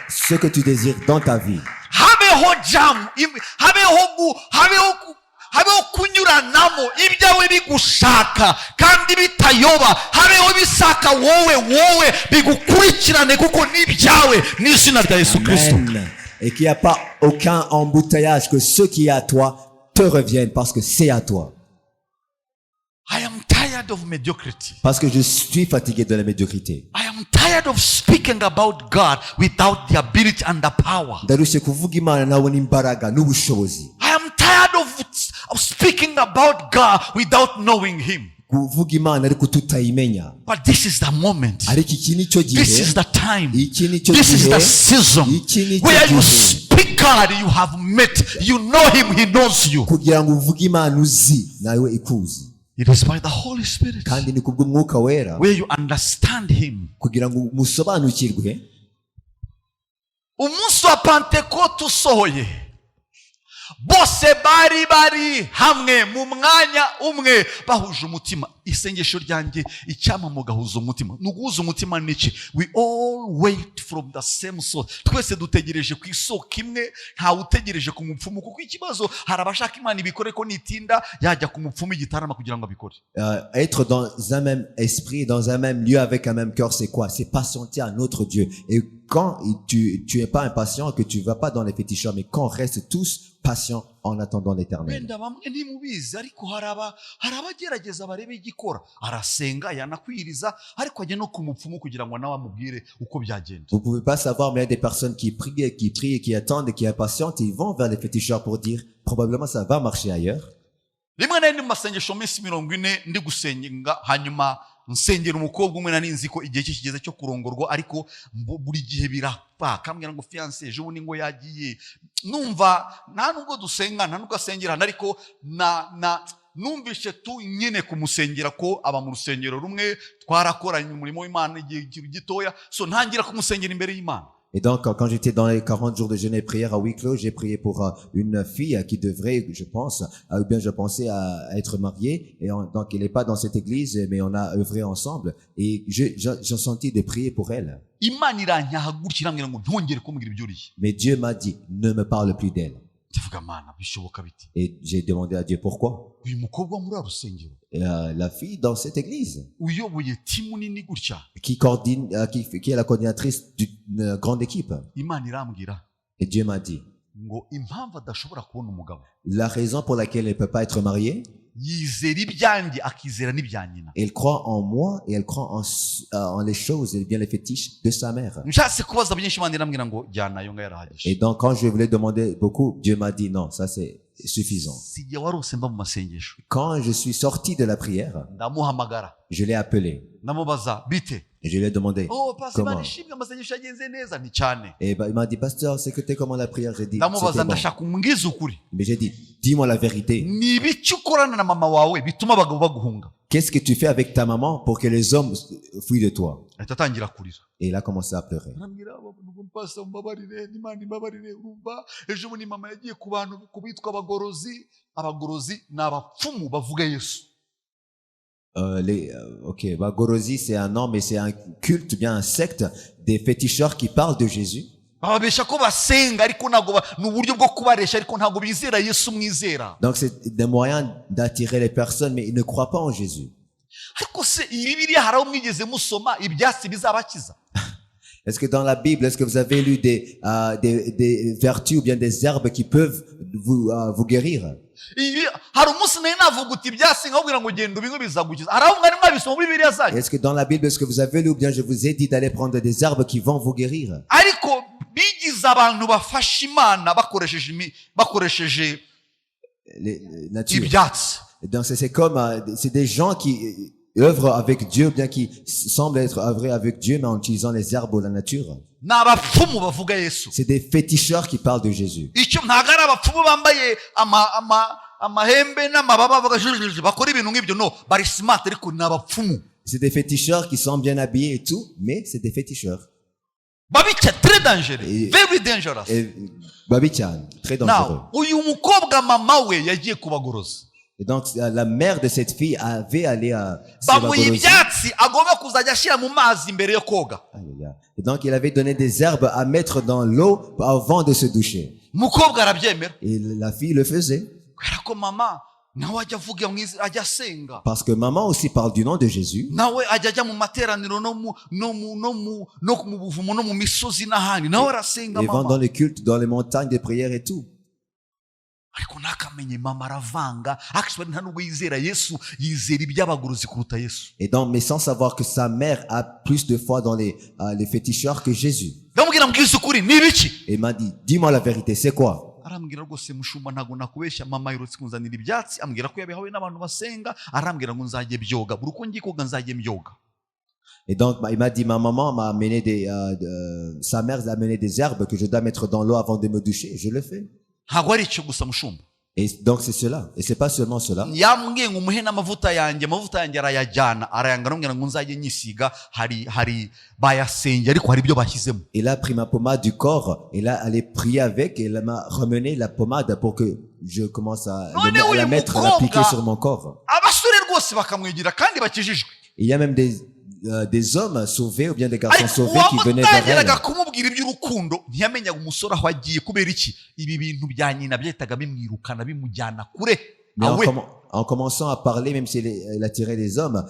ce que tu désires dans ta vie. Habeho jam, habeho kunyuranamo ibyawe bigushaka kandi bitayoba, habeho bisaka wowe bigukurikirane kuko n'ibyawe n'izina rya Yesu Kristo. Amen. et qu'il n'y a pas aucun embouteillage, que ce qui est à toi te revienne parce que c'est à toi. I am tired of mediocrity. Parce que je suis fatigué de la médiocrité. I am tired of speaking about God without the ability and the power. Ndarushye kuvuga Imana nawe n'imbaraga n'ubushobozi. I am tired of speaking about God without knowing Him. Kuvuga Imana ariko tutayimenya. But this is the moment. Ariko iki ni cyo gihe. This is the time. Iki ni cyo This is gihe. the season Iki ni cyo where you gihe. speak God, you have met. You know Him, He knows you. Kugira ngo uvuge Imana uzi nawe ikuzi. It is by the Holy Spirit Kandi ni kubw'umwuka wera. where you understand Him. Kugira ngo musobanukirwe. Umunsi wa Pentekote usohoye, bose bari hamwe mu mwanya umwe bahuje umutima. Isengesho ryanjye icyama mugahuza umutima. Nuguhuza umutima niki? We all wait from the same source. Twese dutegereje ku isoko imwe, nta utegereje ku mupfumu, kuko ikibazo hari abashaka Imana ibikore ko nitinda yajya ku mupfumu igitarama kugira ngo abikore. Être dans un même esprit, dans un même lieu, avec un même cœur, c'est quoi? C'est patienter à notre Dieu. Et quand tu es pas impatient, que tu vas pas dans les féticheurs, mais qu'on reste tous patients en attendant l'éternel. Wenda bamwe ntimubizi, ariko hari abagerageza barebe igikora, arasenga yanakwiriza, ariko ajya no ku mupfumu kugira ngo nawe amubwire uko byagenda. Vous pouvez pas savoir, mais il y a des personnes qui prient, et qui attendent et qui impatientent, ils vont vers les féticheurs pour dire, probablement ça va marcher ailleurs. Rimwe na rimwe mu masengesho minsi 40 ndi gusenga, hanyuma nsengera umukobwa umwe nari nzi ko igihe cye kigeze cyo kurongorwa, ariko buri gihe birapfa, kambwira ngo fiancé ejo bundi ngo yagiye. Numva nta nubwo dusenga, nta nubwo asengerana, ariko numvishe tu nyine kumusengera ko aba mu rusengero rumwe, twarakoranye umurimo w'Imana igihe gitoya, so ntangira kumusengera imbere y'Imana. Et donc, quand j'étais dans les 40 jours de jeûne et prière à huis clos, j'ai prié pour une fille qui devrait, je pense, ou bien je pensais à être mariée. Et donc, elle n'est pas dans cette église, mais on a œuvré ensemble. Et j'ai senti de prier pour elle. Mais Dieu m'a dit, ne me parle plus d'elle. Et j'ai demandé à Dieu pourquoi. Et la fille dans cette église qui coordonne, qui est la coordinatrice d'une grande équipe. Et Dieu m'a dit la raison pour laquelle elle ne peut pas être mariée, elle croit en moi et elle croit en les choses et bien les fétiches de sa mère. Et donc quand je voulais demander beaucoup, Dieu m'a dit non, ça c'est suffisant. Quand je suis sorti de la prière, je l'ai appelé. Et je lui ai demandé comment. Et il m'a dit, pasteur, c'est que t'es comment la prière? J'ai dit, c'était bon. Mais j'ai dit, dis-moi la vérité. Qu'est-ce que tu fais avec ta maman pour que les hommes fuient de toi? Et il a commencé à pleurer. Bagorosi, c'est un nom, mais c'est un culte, bien un secte des féticheurs qui parlent de Jésus. Donc c'est des moyens d'attirer les personnes, mais ils ne croient pas en Jésus. Est-ce que dans la Bible, est-ce que vous avez lu des vertus ou bien des herbes qui peuvent vous guérir? Est-ce que dans la Bible, est-ce que vous avez lu ou bien je vous ai dit d'aller prendre des herbes qui vont vous guérir? Donc c'est comme c'est des gens qui œuvrent avec Dieu, bien qui semblent être œuvrés avec Dieu, mais en utilisant les herbes ou la nature. C'est des féticheurs qui parlent de Jésus. C'est des féticheurs qui sont bien habillés et tout, mais c'est des féticheurs. Très dangereux. Very dangerous. Babichan, très dangereux. Et donc la mère de cette fille avait allé à et donc il avait donné des herbes à mettre dans l'eau avant de se doucher. Et la fille le faisait. nawe ajya avuga ajya asenga. Parce que maman aussi parle du nom de Jésus. Nawe ajya mu materaniro no mu buvumo no mu misozi n'ahandi nawe arasenga. Ils vont dans les cultes, dans les montagnes des prières et tout. ariko nakamenye mama aravanga actually nta nubwo yizera Yesu, yizera iby'abaguruzi kuruta Yesu. Et donc, mais sans savoir que sa mère a plus de foi dans les féticheurs que Jésus. ndamubwira mbwiza ukuri ni ibiki. Et il m'a dit, dis-moi la vérité, c'est quoi? arambwira rwose mushumba ntago nakubeshya, mama yirutse kunzanira ibyatsi ambwira ko yabihawe n'abantu basenga, arambwira ngo nzajye byoga buri uko ngiye koga nzajye mbyoga. Et donc, il m'a dit, ma maman m'a amené sa mère a amené des herbes que je dois mettre dans l'eau avant de me doucher. Je le fais. ntago ari icyo gusa mushumba. Et donc, c'est cela. Et c'est pas seulement cela. yambwiye ngo umuhe n'amavuta yanjye, amavuta yanjye arayajyana arayanga, arambwira ngo nzajye nyisiga, hari bayasenge ariko hari ibyo bashyizemo. Il a pris ma pommade du corps et là, elle est priée avec et elle m'a ramené la pommade pour que je commence à la mettre, à l'appliquer sur mon corps. abasore rwose bakamwigira kandi bakijijwe. Et il y a même des hommes sauvés ou bien des garçons sauvés qui venaient vers elle. kumubwira iby'urukundo ntiyamenyaga umusore aho agiye kubera iki. ibi bintu bya nyina byahitaga bimwirukana bimujyana kure. Mais en commençant à parler, même si elle attirait les hommes,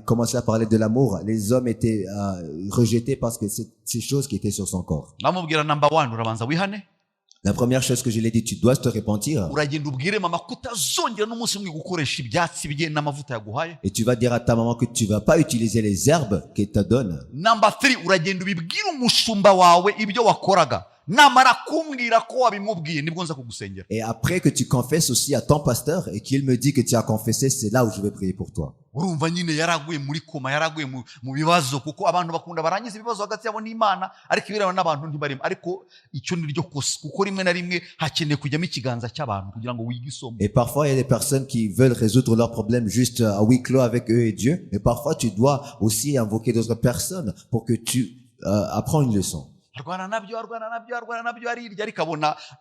commençait à parler de l'amour, les hommes étaient rejetés parce que c'est ces choses qui étaient sur son corps. namubwira number 1 urabanza wihane. La première chose que je lui ai dit, tu dois te repentir. uragenda ubwire mama kutazongera n'umunsi umwe gukoresha ibyatsi bigiye n'amavuta yaguhaye. Et tu vas dire à ta maman que tu vas pas utiliser les herbes qu'elle te donne. number 3 uragenda ubibwire umushumba wawe ibyo wakoraga, namara kumbwira ko wabimubwiye nibwo nza kugusengera. Et après que tu confesses aussi à ton pasteur et qu'il me dit que tu as confessé, c'est là où je vais prier pour toi. urumva nyine yaraguye muri koma, yaraguye mu bibazo, kuko abantu bakunda barangiza ibibazo hagati yabo n'Imana, ariko ibireba n'abantu ntibarimo. ariko icyo ni ryo kosa, kuko rimwe na rimwe hakeneye kujyamo ikiganza cy'abantu kugira ngo wige isomo. Et parfois, il y a des personnes qui veulent résoudre leurs problèmes juste à huis clos avec eux et Dieu. Mais parfois, tu dois aussi invoquer d'autres personnes pour que tu apprends une leçon. arwana nabyo arirya, ariko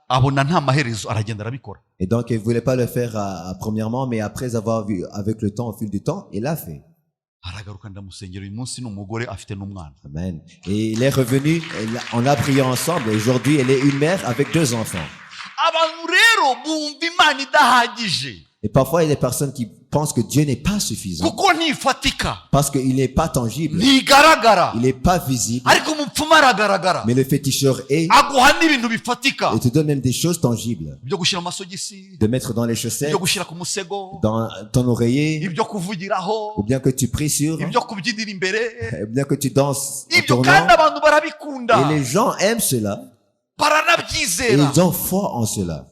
abona nta maherezo, aragenda arabikora. Et donc, il ne voulait pas le faire premièrement, mais après avoir vu avec le temps, au fil du temps, il l'a fait. aragaruka ndamusengera. uyu munsi n'umugore afite n'umwana. Amen. Et il est revenu, on a prié ensemble. Et aujourd'hui, elle est une mère avec 2 enfants. abantu rero bumva Imana idahagije. Et parfois, il y a des personnes qui pensent que Dieu n'est pas suffisant. kuko ntifatika, Parce qu'il n'est pas tangible. ntigaragara, Il n'est pas visible. ariko umupfumu aragaragara, Mais le féticheur est. aguha n'ibintu bifatika Il te donne même des choses tangibles. byo gushyira mu masogisi, De mettre dans les chaussettes, ibyo gushyira ku musego, dans ton oreiller, ibyo kuvugiraho, ou bien que tu pries sur, ibyo kubyinira imbere. ou bien que tu danses en ibyo tournant. kandi abantu barabikunda, Et les gens aiment cela. Et baranabyizera. ils ont foi en cela.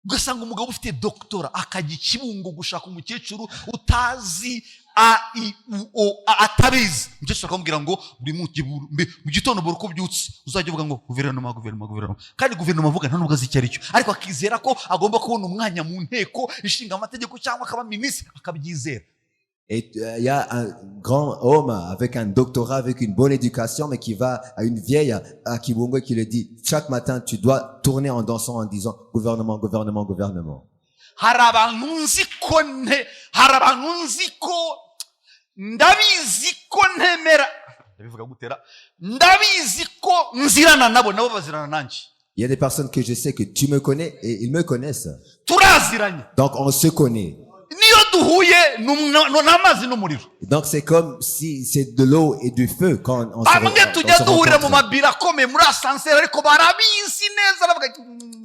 ugasanga umugabo ufite doktora akajya ikibungo gushaka umukecuru utazi atabizi. umukecuru akamubwira ngo mu gitondo buri uko ubyutse uzajya uvuga ngo guverinoma, kandi guverinoma avuga nta nubwo azi icyo ari cyo, ariko akizera ko agomba kubona umwanya mu nteko ishinga amategeko cyangwa akaba minisitiri, akabyizera. Et il y a un grand homme avec un doctorat, avec une bonne éducation, mais qui va à une vieille à Kibungo qui lui dit, chaque matin, tu dois tourner en dansant en disant, gouvernement, gouvernement, gouvernement. hari abantu nzi ko ndabizi ko ntemera, ndabivuga gutera, ndabizi ko nzirana nabo bazirana nanjye. Il y a des personnes que je sais que tu me connais et ils me connaissent. turaziranye. Donc on se connaît. niyo duhuye n'amazi n'umuriro. Donc c'est comme si c'est de l'eau et du feu quand on se bamwe tujya duhurira mu rencontre. mabiro akomeye muri asanseri, ariko barabizi neza, bavuga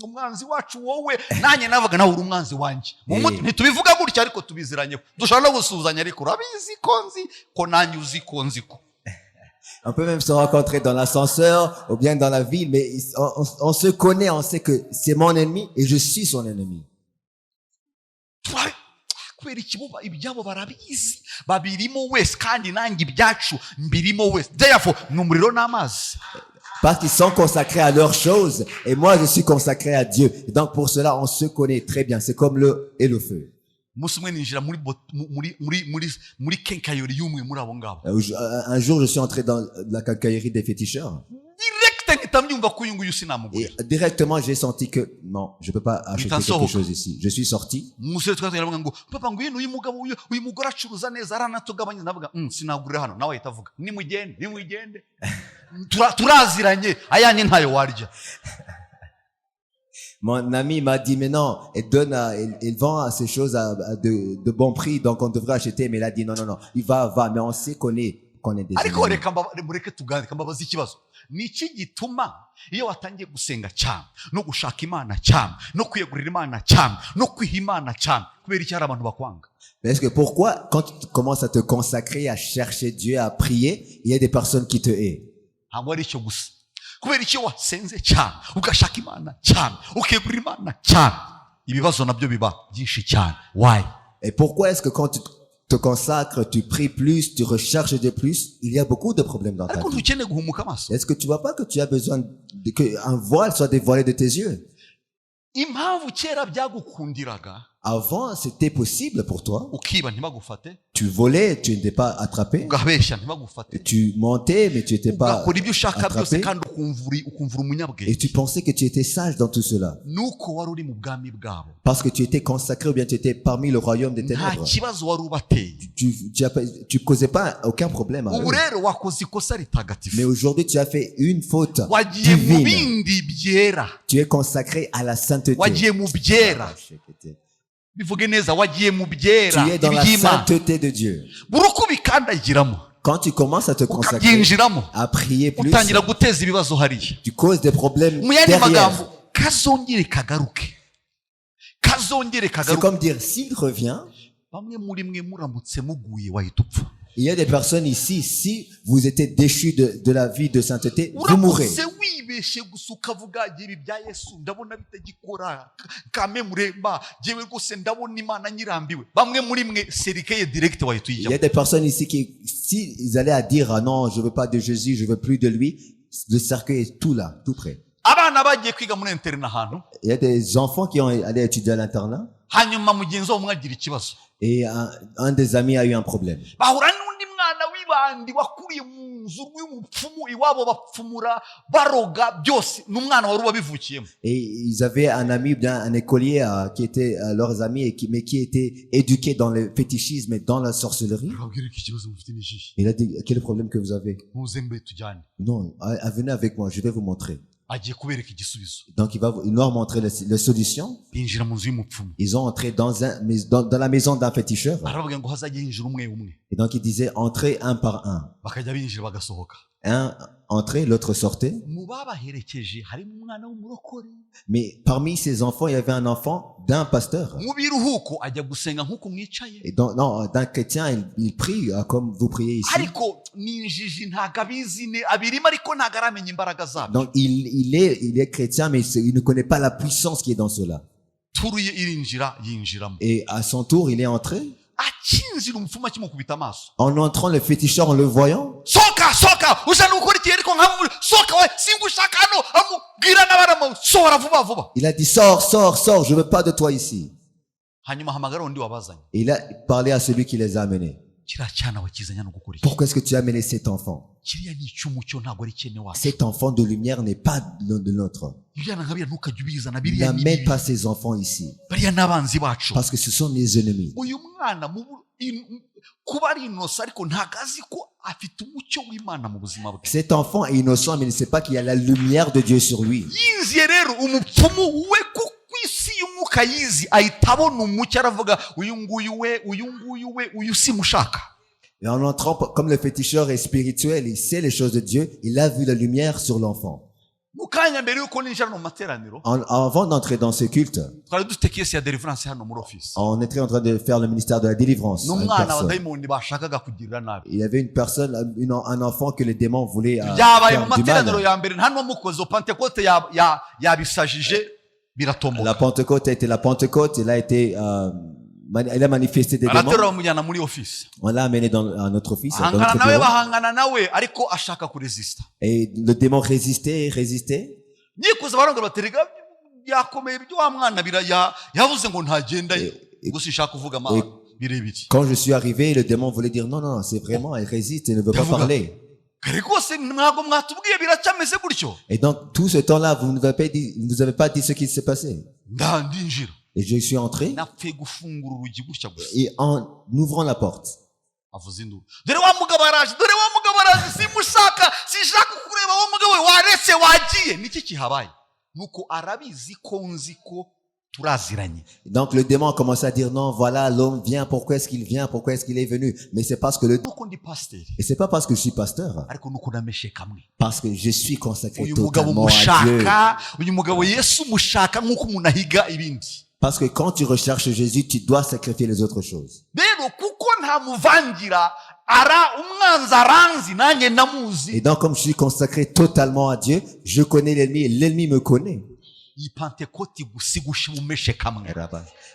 umwanzi wacu wowe, nanjye navuga nawe uri umwanzi wanjye. ntitubivuga gutya, ariko tubiziranyeho, dushobora no gusuhuzanya, ariko urabizi ko nzi ko nanjye uzi ko nzi ko. On peut même se rencontrer dans l'ascenseur ou bien dans la ville, mais on se connaît, on sait que c'est mon ennemi et je suis son ennemi. kubera ikibuba ibyabo barabizi, babirimo wese, kandi nanjye ibyacu mbirimo wese. therefore ni umuriro n'amazi. Parce qu'ils sont consacrés à leurs choses et moi je suis consacré à Dieu. Et donc pour cela on se connaît très bien. C'est comme l'eau et le feu. umunsi umwe ninjira muri kenkayori y'umwe muri abo ngabo. Un jour je suis entré dans la quincaillerie des féticheurs. Et directement j'ai senti que non, je peux pas acheter quelque chose ici. Je suis sorti. Mon ami m'a dit, mais non, elle vend ces choses de bon prix, donc on devrait acheter. Mais il a dit, non, il va, mais on sait qu'on est des ariko ennemis. mureke tuganire kambabaza ikibazo ni iki gituma iyo watangiye gusenga cyane no gushaka imana cyane no kwiyegurira imana cyane no kwiha imana cyane kubera iki hari abantu bakwanga? Parce que pourquoi, quand tu commences à te consacrer, à chercher Dieu, à prier, il y a des personnes qui te haïssent. ntabwo ari icyo gusa, kubera iki wasenze cyane ugashaka imana cyane ukiyegurira imana cyane ibibazo nabyo biba byinshi cyane. Why? Et pourquoi est-ce que quand tu te consacres, tu pries plus, tu recherches de plus, il y a beaucoup de problèmes dans ta ariko vie. ntukeneye guhumuka amaso. Est-ce que tu vois pas que tu as besoin qu'un voile soit dévoilé de tes yeux? impamvu kera byagukundiraga Avant, c'était possible pour toi. ukiba ntibagufate, Tu volais, tu n'étais pas attrapé. ugabeshya ntibagufate, Tu montais, mais tu n'étais pas ugakora ibyo ushaka byose attrapé. kandi ukumvura Et umunyabwenge, tu pensais que tu étais sage dans tout cela. nuko wari uri mu bwami bwabo, Parce que tu étais consacré ou bien tu étais parmi le royaume des nta ténèbres. kibazo wari ubateye. Tu causais pas aucun problème à ubu eux. rero wakoze ikosa Mais ritagatifu, aujourd'hui, tu as fait une faute wagiye mu divine. bindi byera, Tu es consacré à la sainteté. wagiye mu byera, bivuge neza, wagiye mu byera Tu es dans la iby'Imana. sainteté de Dieu. buri uko ubikandagiramo Quand tu commences à te consacrer, ukabyinjiramo à prier plus, utangira guteza ibibazo hariya. tu causes des problèmes mu yandi magambo derrière. kazongere kagaruke, kazongere C'est kagaruke. comme dire, s'il revient, bamwe muri mwe muramutse muguye wahita upfa. il y a des personnes ici, si vous étiez déchus de la vie de sainteté, vous mourrez. uramutse wibeshe gusa ukavuga ibi bya Yesu ndabona bitagikora kame muremba jewe rwose ndabona Imana nyirambiwe, bamwe muri mwe serikeye direct wahita Il y a uyijyamo. des personnes ici qui, si ils allaient à dire, ah non, je veux pas de Jésus, je veux plus de lui, le cercueil est tout là, tout près. abana bagiye kwiga muri internet ahantu, Il y a des enfants qui ont allé étudier à l'internat hanyuma mugenzi wabo mwagira ikibazo, et un des amis a eu un problème. bahura n'undi mwana w'ibandi wakuriye mu nzu y'umupfumu, iwabo bapfumura baroga byose, n'umwana wari ubabivukiyemo. Et ils avaient un ami, bien un écolier qui était leurs amis, mais qui était éduqué dans le fétichisme et dans la sorcellerie. Urabwira iki kibazo mufite ni iki? Il a dit, quel est le problème que vous avez? muze mbe tujyane. Non, venez avec moi, je vais vous montrer. Agiye kubereka igisubizo, Donc il leur montrer la solution. binjira mu nzu y'umupfumu, Ils ont entré dans la maison d'un féticheur. baravuga ngo hazajya hinjira umwe umwe, Et donc il disait, entrez un par un. bakajya binjira bagasohoka. Un entrait, l'autre sortait. mu babaherekeje harimo umwana w'umurokore, Mais parmi ces enfants, il y avait un enfant d'un pasteur. mu biruhuko ajya gusenga nk'uko mwicaye, Et donc, non, d'un chrétien, il prie comme vous priez ici. ariko ni injiji ntago abizi, abirimo ariko ntago aramenya imbaraga zabyo. Donc il est chrétien, mais il ne connaît pas la puissance qui est dans cela. turuye irinjira yinjiramo, Et à son tour, il est entré. akinjira umupfumu akimukubita amaso, En entrant, le féticheur, en le voyant, soka uza nukora iki ariko nkamuri soka we singushaka hano, amubwira n'abaramu sohora vuba vuba. il a dit, sors, je veux pas de toi ici. hanyuma hamagara undi wabazanye, Et il a parlé à celui qui les a amenés. kiriya cyana wakizanya no gukora iki? Pourquoi est-ce que tu as amené cet enfant? kiriya ni icy'umucyo ntabwo ari kene wacu. Cet enfant de lumière n'est pas de notre. ibyana nka biriya ntukajya ubizana, biriya ni N'amène pas ces enfants ici. bariya n'abanzi bacu. Parce que ce sont les ennemis. uyu mwana kuba ari inosa ariko ntabwo azi ko afite umucyo w'Imana mu buzima bwe. Cet enfant est innocent, mais il ne sait pas qu'il y a la lumière de Dieu sur lui. yinjiye rero umupfumu we ku isi y'umwuka yizi ahita abona umucyo, aravuga uyu nguyu we uyu simushaka. Et en entrant, comme le féticheur est spirituel, il sait les choses de Dieu, il a vu la lumière sur l'enfant. mu kanya mbere yuko ninjira mu materaniro, Avant d'entrer dans ce culte, twari dufite kesi ya deliverance hano muri office, on était en train de faire le ministère de la délivrance. à une n'umwana wa personne. dayimoni bashakaga kugirira nabi. Il y avait une personne, un enfant que les démons voulaient byabaye mu faire du materaniro mal. ya mbere, nta n'uwamukoze pentecote yabisajije La biratomoka, Pentecôte a été la Pentecôte, il a manifesté des démons. araterura bamujyana muri office, On l'a amené dans notre office, dans ahangana notre nawe bureau. bahangana nawe ariko ashaka kuresista. Et le démon résistait. nikuza barongera baterega yakomeye ibyo wa mwana yavuze ngo ntagenda gusa ishaka kuvuga birebire. Quand je suis arrivé, le démon voulait dire non, c'est vraiment, il résiste, il ne veut pas parler. kare rwose ntabwo mwatubwiye biracyameze gutyo. Et donc, tout ce temps-là, vous ne nous avez pas dit ce qui s'est passé. ndinjira Et je suis entré, napfuye gufungura urugi gutya gusa, et en ouvrant la porte, avuze induru, dore wa mugabo araje, simushaka, sinshaka kureba wa mugabo we waretse wagiye. niki kihabaye? nuko arabizi ko nzi ko turaziranye. Donc le démon a commencé à dire non, voilà, l'homme vient, pourquoi est-ce qu'il vient, pourquoi est-ce qu'il est venu? Mais c'est parce que nuko ndi pasteur et c'est pas parce que je suis pasteur, ariko nuko nameshe kamwe. parce que je suis consacré Uyu mugabo totalement à Dieu. mushaka, uyu mugabo Yesu mushaka nkuko umuntu ahiga ibindi. Parce que quand tu recherches Jésus, tu dois sacrifier les autres choses. Rero kuko nta muvangira ara umwanzi aranzi nanjye ndamuzi. Et donc comme je suis consacré totalement à Dieu, je connais l'ennemi et l'ennemi me connaît. Iyi Pentecote gusigusha umeshe kamwe.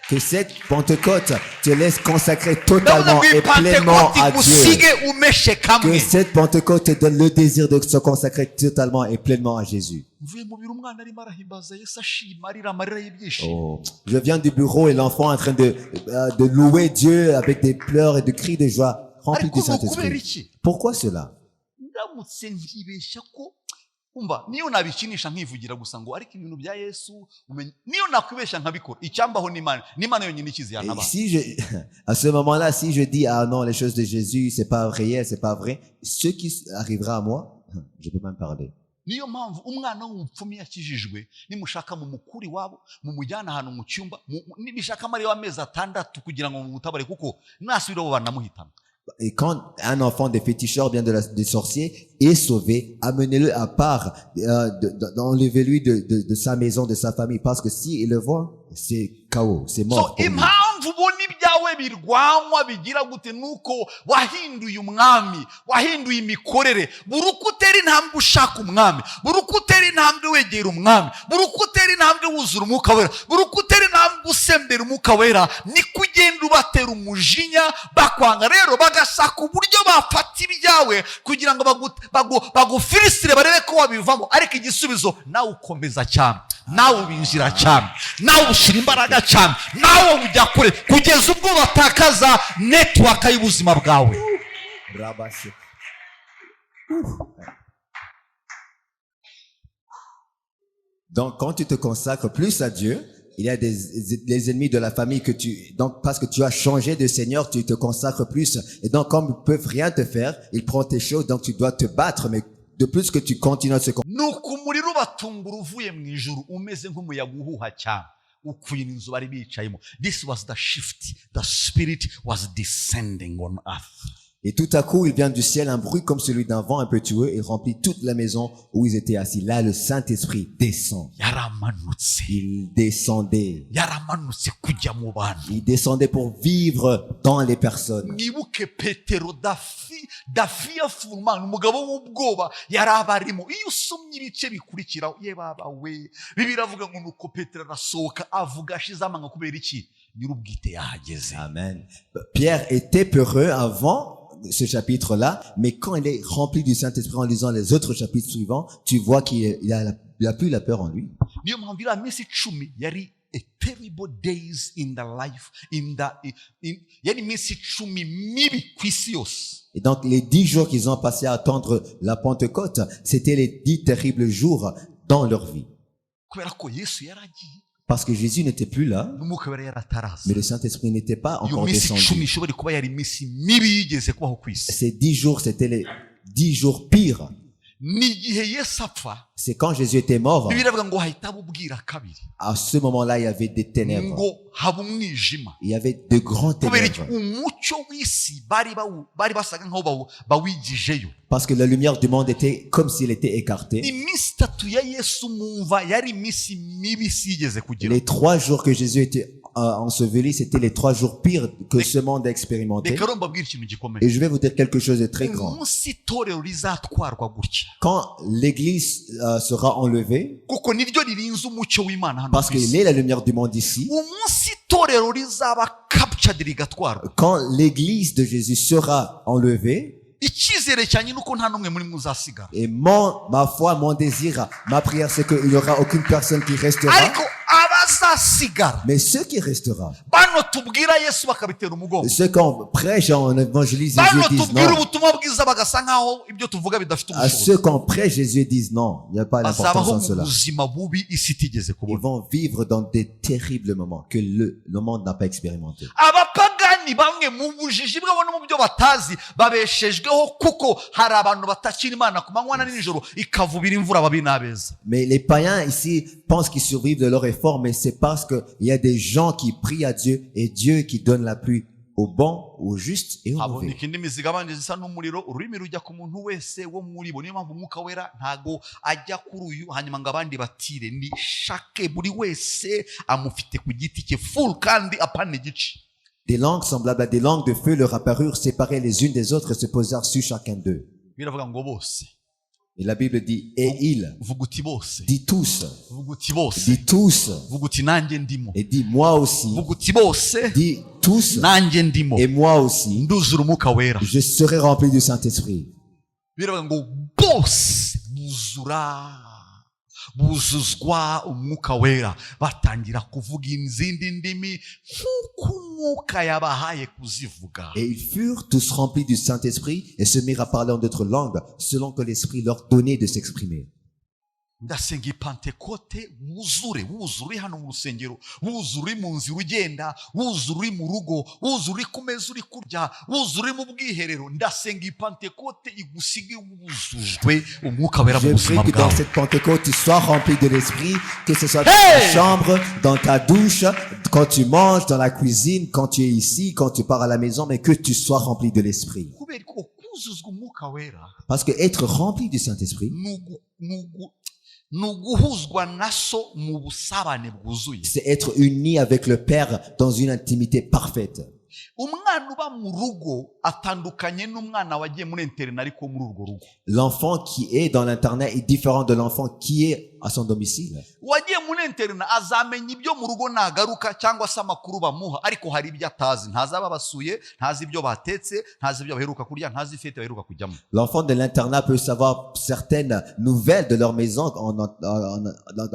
Que cette Pentecôte te laisse consacrer totalement et pleinement à Dieu. Que cette Pentecôte te donne le désir de se consacrer totalement et pleinement à Jésus. Oh, je viens du bureau et l'enfant est en train de louer Dieu avec des pleurs et de cris de joie remplis du Saint-Esprit. Pourquoi cela? Umva niyo nabikinisha nkivugira gusa ngo ariko ibintu bya Yesu niyo nakwibesha nkabikora icyambaho n'Imana yonyine ikiziyana. Si à ce moment-là, si je dis ah non, les choses de Jésus c'est pas réel, c'est pas vrai, ce qui arrivera à moi, je peux même parler. Niyo mpamvu umwana w'umupfumi yakijijwe nimushaka mu mukuri wabo mumujyana ahantu mu cyumba nibishaka mari w'amezi 6 kugira ngo mutabare kuko nasubira bo banamuhitana. Et quand un enfant des féticheurs, bien des sorciers, est sauvé, amenez-le à part, enlevez-lui de sa maison, de sa famille, parce que s'il le voit, c'est chaos, c'est mort. Birwanywa bigira gute nuko wahinduye umwami wahinduye imikorere burukutera intambwe ushaka umwami burukutera intambwe wegera umwami burukutera intambwe wuzura umwuka wera burukutera intambwe usembera umwuka wera ni kugenda ubatera umujinya bakwanga rero bagashaka uburyo bafata ibyawe kugira ngo bagufirisire barebe ko wabivamo ariko igisubizo nawe ukomeza cyane nawe ubinjira cyane nawe ushira imbaraga cyane nawe ujya kure kugeza ubwo batakaza network y'ubuzima bwawe. Donc quand tu te consacres plus à Dieu, il y a des ennemis de la famille donc parce que tu as changé de Seigneur, tu te consacres plus et donc comme ils peuvent rien te faire, ils prennent tes choses, donc tu dois te battre, mais de plus que tu continues à se consacrer. Nukumuriro batungura uvuye mu ijuru umeze nk'umuyaga uhuha cyane ukuye n'inzu bari bicayemo. This was the shift, the spirit was descending on earth. Et tout à coup, il vient du ciel un bruit comme celui d'un vent impétueux et remplit toute la maison où ils étaient assis. Là, le Saint-Esprit descend. Il descendait. Il descendait pour vivre dans les personnes. Amen. Pierre était peureux avant ce chapitre-là, mais quand il est rempli du Saint-Esprit en lisant les autres chapitres suivants, tu vois qu'il a plus la peur en lui. A terrible days in the life, Et donc les 10 jours qu'ils ont passé à attendre la Pentecôte, c'était les 10 terribles jours dans leur vie. Parce que Jésus n'était plus là, mais le Saint-Esprit n'était pas encore descendu. Ces 10 jours, c'était les 10 jours pires. C'est quand Jésus était mort. À ce moment-là, il y avait des ténèbres. Il y avait de grands ténèbres. Parce que la lumière du monde était comme s'il était écarté. Les 3 jours que Jésus était enseveli, c'était les 3 jours pires que ce monde a expérimenté. Et je vais vous dire quelque chose de très grand. Quand l'église sera enlevée, parce qu'il est la lumière du monde ici, quand l'église de Jésus sera enlevée, et ma foi, mon désir, ma prière, c'est qu'il n'y aura aucune personne qui restera. Mais ceux qui restera, ceux qu'on prêche en évangélise, Jésus disent non. À ceux qu'on prêche, Jésus disent non. Il n'y a pas d'importance en cela. Ils vont vivre dans des terribles moments que le monde n'a pas expérimenté. ni bamwe mu bujiji bwabo no mu byo batazi babeshejweho kuko hari abantu batakira Imana ku manywa na nijoro ikavubira imvura babi n'abeza. Mais les païens ici pensent qu'ils survivent de leur effort, mais c'est parce que il y a des gens qui prient à Dieu et Dieu qui donne la pluie aux bons, aux justes et aux mauvais. Haboneka indimi zigabanje zisa n'umuriro, ururimi rujya ku muntu wese wo muri bo. Niyo mpamvu Umwuka Wera ntago ajya kuri uyu hanyuma ngo abandi batire. Ni shake buri wese amufite ku giti cye full kandi apana igice. Des langues semblables à des langues de feu leur apparurent séparées les unes des autres et se posèrent sur chacun d'eux. Biravuga ngo bose. Et la Bible dit, et ils, Vuguti bose. dit tous, Vuguti bose. dit tous, Vuguti nanjye ndimo. et dit moi aussi, Vuguti bose. dit tous, Nanjye ndimo. et moi aussi, Nduzura Umwuka Wera. je serai rempli du Saint-Esprit. Biravuga ngo bose buzuzwa Umwuka Wera batangira kuvuga izindi ndimi nk'uko Umwuka yabahaye kuzivuga. Et ils furent tous remplis du Saint-Esprit et se mirent à parler en d'autres langues selon que l'Esprit leur donnait de s'exprimer. Ndasenga Pentekote wuzure hano mu rusengero, wuzure mu nzira ugenda, wuzure mu rugo, wuzure ku meza uri kurya, wuzure mu bwiherero. Ndasenga Pentekote igusige wuzujwe Umwuka Wera mu Je buzima prie que dans bwawe. cette Pentecôte, tu sois rempli de l'Esprit, que ce soit dans ta chambre, dans ta douche, quand tu manges, dans la cuisine, quand tu es ici, quand tu pars à la maison, mais que tu sois rempli de l'Esprit. Kubera ko kuzuzwa Umwuka Wera Parce que être rempli du Saint-Esprit, nuguhuzwa naso mu busabane bwuzuye. c'est être uni avec le Père dans une intimité parfaite. Umwana uba mu rugo atandukanye n'umwana wagiye muri internet ariko muri urwo rugo. L'enfant qui est dans l'internet est différent de l'enfant qui est à son domicile. Wagiye muri internet azamenya ibyo mu rugo nagaruka cyangwa se amakuru bamuha, ariko hari ibyo atazi. Ntazaba basuye, ntazi ibyo batetse, ntazi ibyo baheruka kurya, ntazi fete baheruka kujyamo. L'enfant de l'internat peut savoir certaines nouvelles de leur maison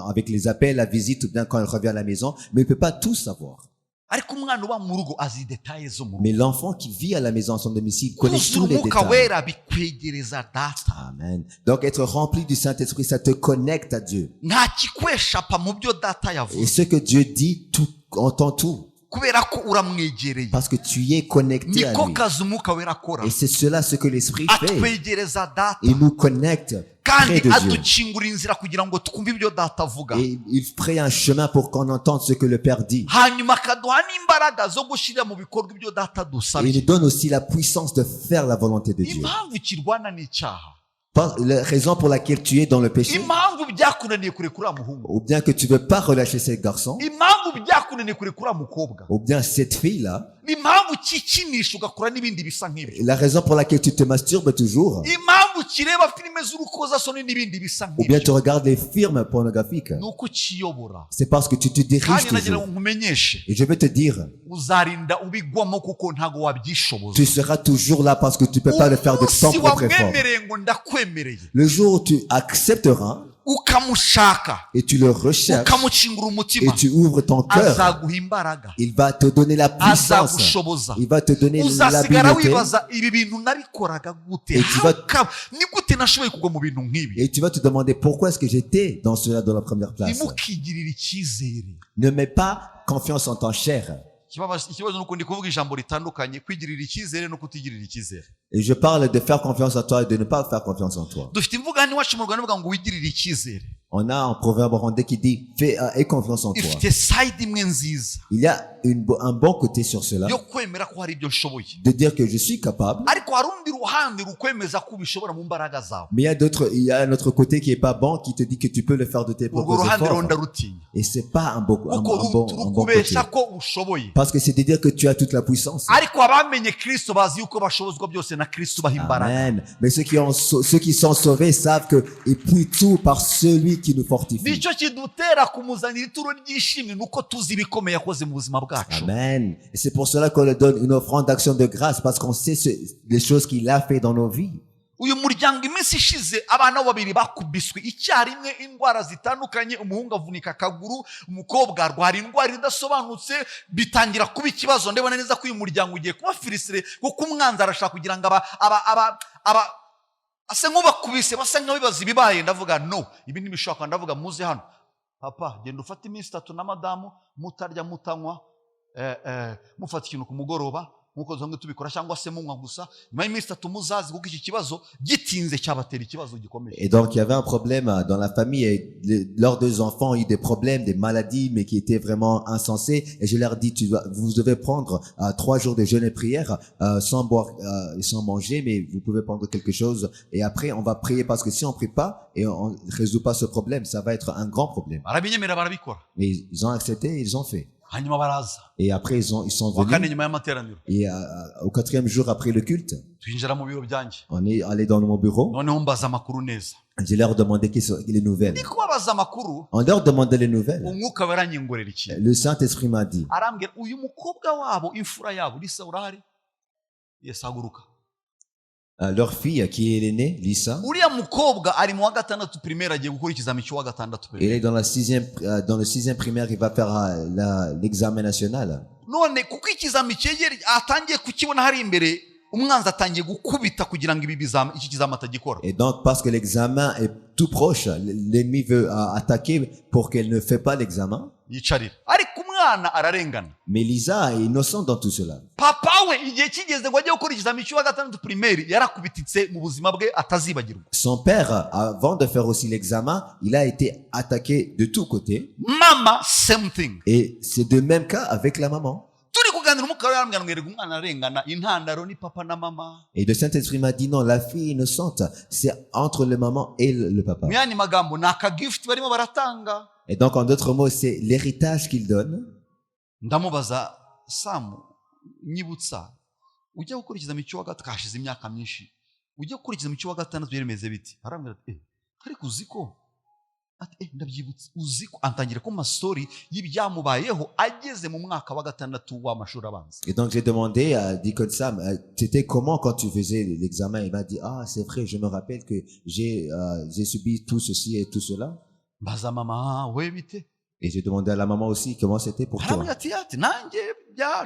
avec les appels, la visite ou bien quand il revient à la maison, mais il peut pas tout savoir. Ariko umwana uba mu rugo azi details zo mu rugo. Mais l'enfant qui vit à la maison, à son domicile, connaît tous les Umwuka détails. Wera bikwegereza data. Amen. Donc être rempli du Saint-Esprit, ça te connecte à Dieu. Nta kikweshapa mu byo data Et yavuze. ce que Dieu dit, tout entend tout. Kubera ko uramwegereye. Parce que tu y es connecté à Niko lui. kazi Umwuka Wera akora. Et c'est cela ce que l'Esprit fait. Atwegereza data. Il nous connecte près Kandi de Dieu. adukingura inzira kugira ngo twumve ibyo data avuga. Et il ferait un chemin pour qu'on entende ce que le Père dit. Hanyuma akaduha n'imbaraga zo gushyira mu bikorwa ibyo data Et il dusabye. nous donne aussi la puissance de faire la volonté de Dieu. Impamvu kirwana n'icyaha, La raison pour laquelle tu es dans le péché, impamvu byakunaniye kurekura muhungu, ou bien que tu veux pas relâcher ces garçons, impamvu byakunaniye kurekura mukobwa, ou bien cette fille-là, impamvu kikinisha ugakora n'ibindi bisa nk'ibyo, la raison pour laquelle tu te masturbes toujours, impamvu kireba filime z'urukozasoni n'ibindi bisa ou bien tu nk'ibyo, regardes les films pornographiques, ni uko ukiyobora. c'est parce que tu te diriges Kandi nagira ngo toujours. nkumenyeshe, Et je vais te dire, uzarinda ubigwamo kuko ntago wabyishoboza. tu seras toujours là parce que tu peux pas le faire de ton Umunsi propre effort. wamwemereye ngo ndakwemereye, Le jour où tu accepteras ukamushaka, et tu le recherches ukamukingura et umutima, tu ouvres ton cœur, azaguha imbaraga, il va te donner la puissance, azagushoboza. il va te donner Uzasigara l'habileté wibaza ibi bintu nabikoraga gute, Et tu vas- ni gute nashoboye kugwa mu bintu nk'ibi. et tu vas te demander pourquoi est-ce que j'étais dans cela dans la première place. Ntimukigirire icyizere. Ne mets pas confiance en ta chair. Ikibazo nuko ndi kuvuga ijambo ritandukanye, kwigirira icyizere no kutigirira icyizere. Et je parle de faire confiance en toi et de ne pas faire confiance en toi. Dufite imvuga hano iwacu mu Rwanda ivuga ngo wigirire icyizere. On a un proverbe rwandais qui dit aie confiance en toi. Ifite side imwe nziza Il y a un bon côté sur cela, yo kwemera ko hari ibyo nshoboye, de dire que je suis capable, ariko hari urundi ruhande rukwemeza ko ubishobora mu mbaraga zawe. mais il y a un autre côté qui est pas bon, qui te dit que tu peux le faire de tes Urwo propres ruhande efforts. ronda rutinya Et c'est pas un bon côté. rukubeshya ko ushoboye. Parce que c'est de dire que tu as toute la puissance. Ariko abamenye Kristo bazi yuko bashobozwa byose na Kristo baha imbaraga. Amen. Mais ceux qui sont sauvés savent que ils prient tout par celui qui nous fortifie. Nicyo kidutera kumuzanira ituro ry'ishimwe, nuko tuzi ibikomeye yakoze mu buzima bwacu. Amen. Et c'est pour cela qu'on leur donne une offrande d'action de grâce, parce qu'on sait les choses qu'il a fait dans nos vies. Uyu muryango iminsi ishize abana babiri bakubiswe icyarimwe indwara zitandukanye, umuhungu avunika akaguru, umukobwa arwara indwara idasobanutse, bitangira kuba ikibazo. Ndabona neza ko uyu muryango ugiye kuba filisire, kuko umwanzi arashaka kugira ngo ase nk'ubakubise basa nk'abibaza ibibaye. Ndavuga no, ibi ntibishoboka. Ndavuga muze hano, papa genda ufate iminsi 3 na madamu, mutarya mutanywa, mufata ikintu ku mugoroba, nk'uko dusanzwe tubikora cyangwa se munywa gusa nyuma y'iminsi 3 muzazi kuko iki kibazo gitinze cyabatera ikibazo gikomeye. Et donc, il y avait un problème dans la famille et leurs 2 enfants ont eu des problèmes, des maladies, mais qui étaient vraiment insensés. Et je leur dis, vous devez prendre 3 jours de jeûne et prière, sans boire et sans manger, mais vous pouvez prendre quelque chose. Et après, on va prier parce que si on prie pas et on résout pas ce problème, ça va être un grand problème. Barabinyemera barabikora. Mais ils ont accepté et ils ont fait. Hanyuma baraza. Et après, ils sont Wakane venus. nyuma y'amateraniro. Et au 4e jour après le culte, Twinjira mu biro byanjye. on est allé dans mon bureau. Noneho mbaza amakuru neza. Je leur demandais quelles sont les nouvelles. Ndi kubabaza amakuru. On leur demandait les nouvelles. Umwuka waranyingorera iki. Le Saint-Esprit m'a dit, Arambwira uyu mukobwa wabo imfura yabo Lisa urahari. Yesu haguruka. leur fille qui est l'aînée, Lisa, Uriya mukobwa ari mu wa gatandatu primaire agiye gukora ikizami cyo wa gatandatu elle primaire. est dans dans le 6e primaire, il va faire l'examen national. None kuko ikizami cyegere atangiye kukibona hari imbere umwanzi atangiye gukubita kugira ngo iki kizami atagikora. Et donc, parce que l'examen est tout proche, l'ennemi veut attaquer pour qu'elle ne fait pas l'examen. Yicarira. Ariko umwana ararengana. Mais Lisa est innocente dans tout cela. Papa we igihe kigeze ngo ajye gukora ikizami cyo wa gatandatu primaire yarakubititse mu buzima bwe atazibagirwa. Son père, avant de faire aussi l'examen, il a été attaqué de tous côtés. Mama same thing. Et c'est de même cas avec la maman. Turi kuganira umukara yarambwira ngo erega umwana arengana intandaro ni papa na mama. Et le Saint-Esprit m'a dit non, la fille innocente, c'est entre le maman et le papa. Myani magambo naka gift barimo baratanga. Et donc, en d'autres mots, c'est l'héritage qu'il donne. Ndamubaza Sam nyibutsa ujya gukora ikizami cyo wa gatandatu kashize imyaka myinshi ujya gukora ikizami cyo wa gatandatu byaremeze biti arambwira ati ariko uziko ati ndabyibutse uziko antangira ko story y'ibyamubayeho ageze mu mwaka wa gatandatu w'amashuri abanza. Et donc, j'ai demandé à Deacon Sam, c'était comment quand tu faisais l'examen? Il m'a dit, ah, c'est vrai, je me rappelle que j'ai subi tout ceci et tout cela. Mbaza mama we bite. Et j'ai demandé à la maman aussi comment c'était pour toi. Arambwira ati nanjye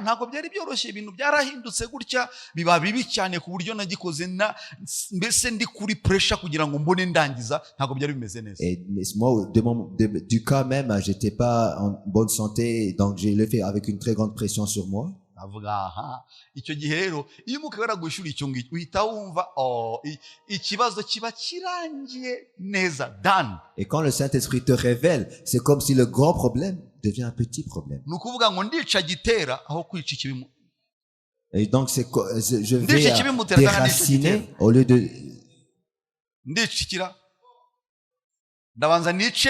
ntabwo byari byoroshye ibintu byarahindutse gutya biba bibi cyane ku buryo nagikoze mbese ndi kuri pressure kugira ngo mbone ndangiza ntabwo byari bimeze neza. Et moi, du cas même, j'étais pas en bonne santé, donc j'ai le fait avec une très grande pression sur moi. Avuga aha icyo gihe rero iyo umukobwa gushura icyo ngicyo uhita wumva ikibazo kiba kirangiye neza done. Et quand le Saint-Esprit te révèle, c'est comme si le grand problème devient un petit problème. Nukuvuga ngo ndica gitera aho kwica ikibimu. Et donc je vais déraciner au lieu de ndicikira ndabanza nice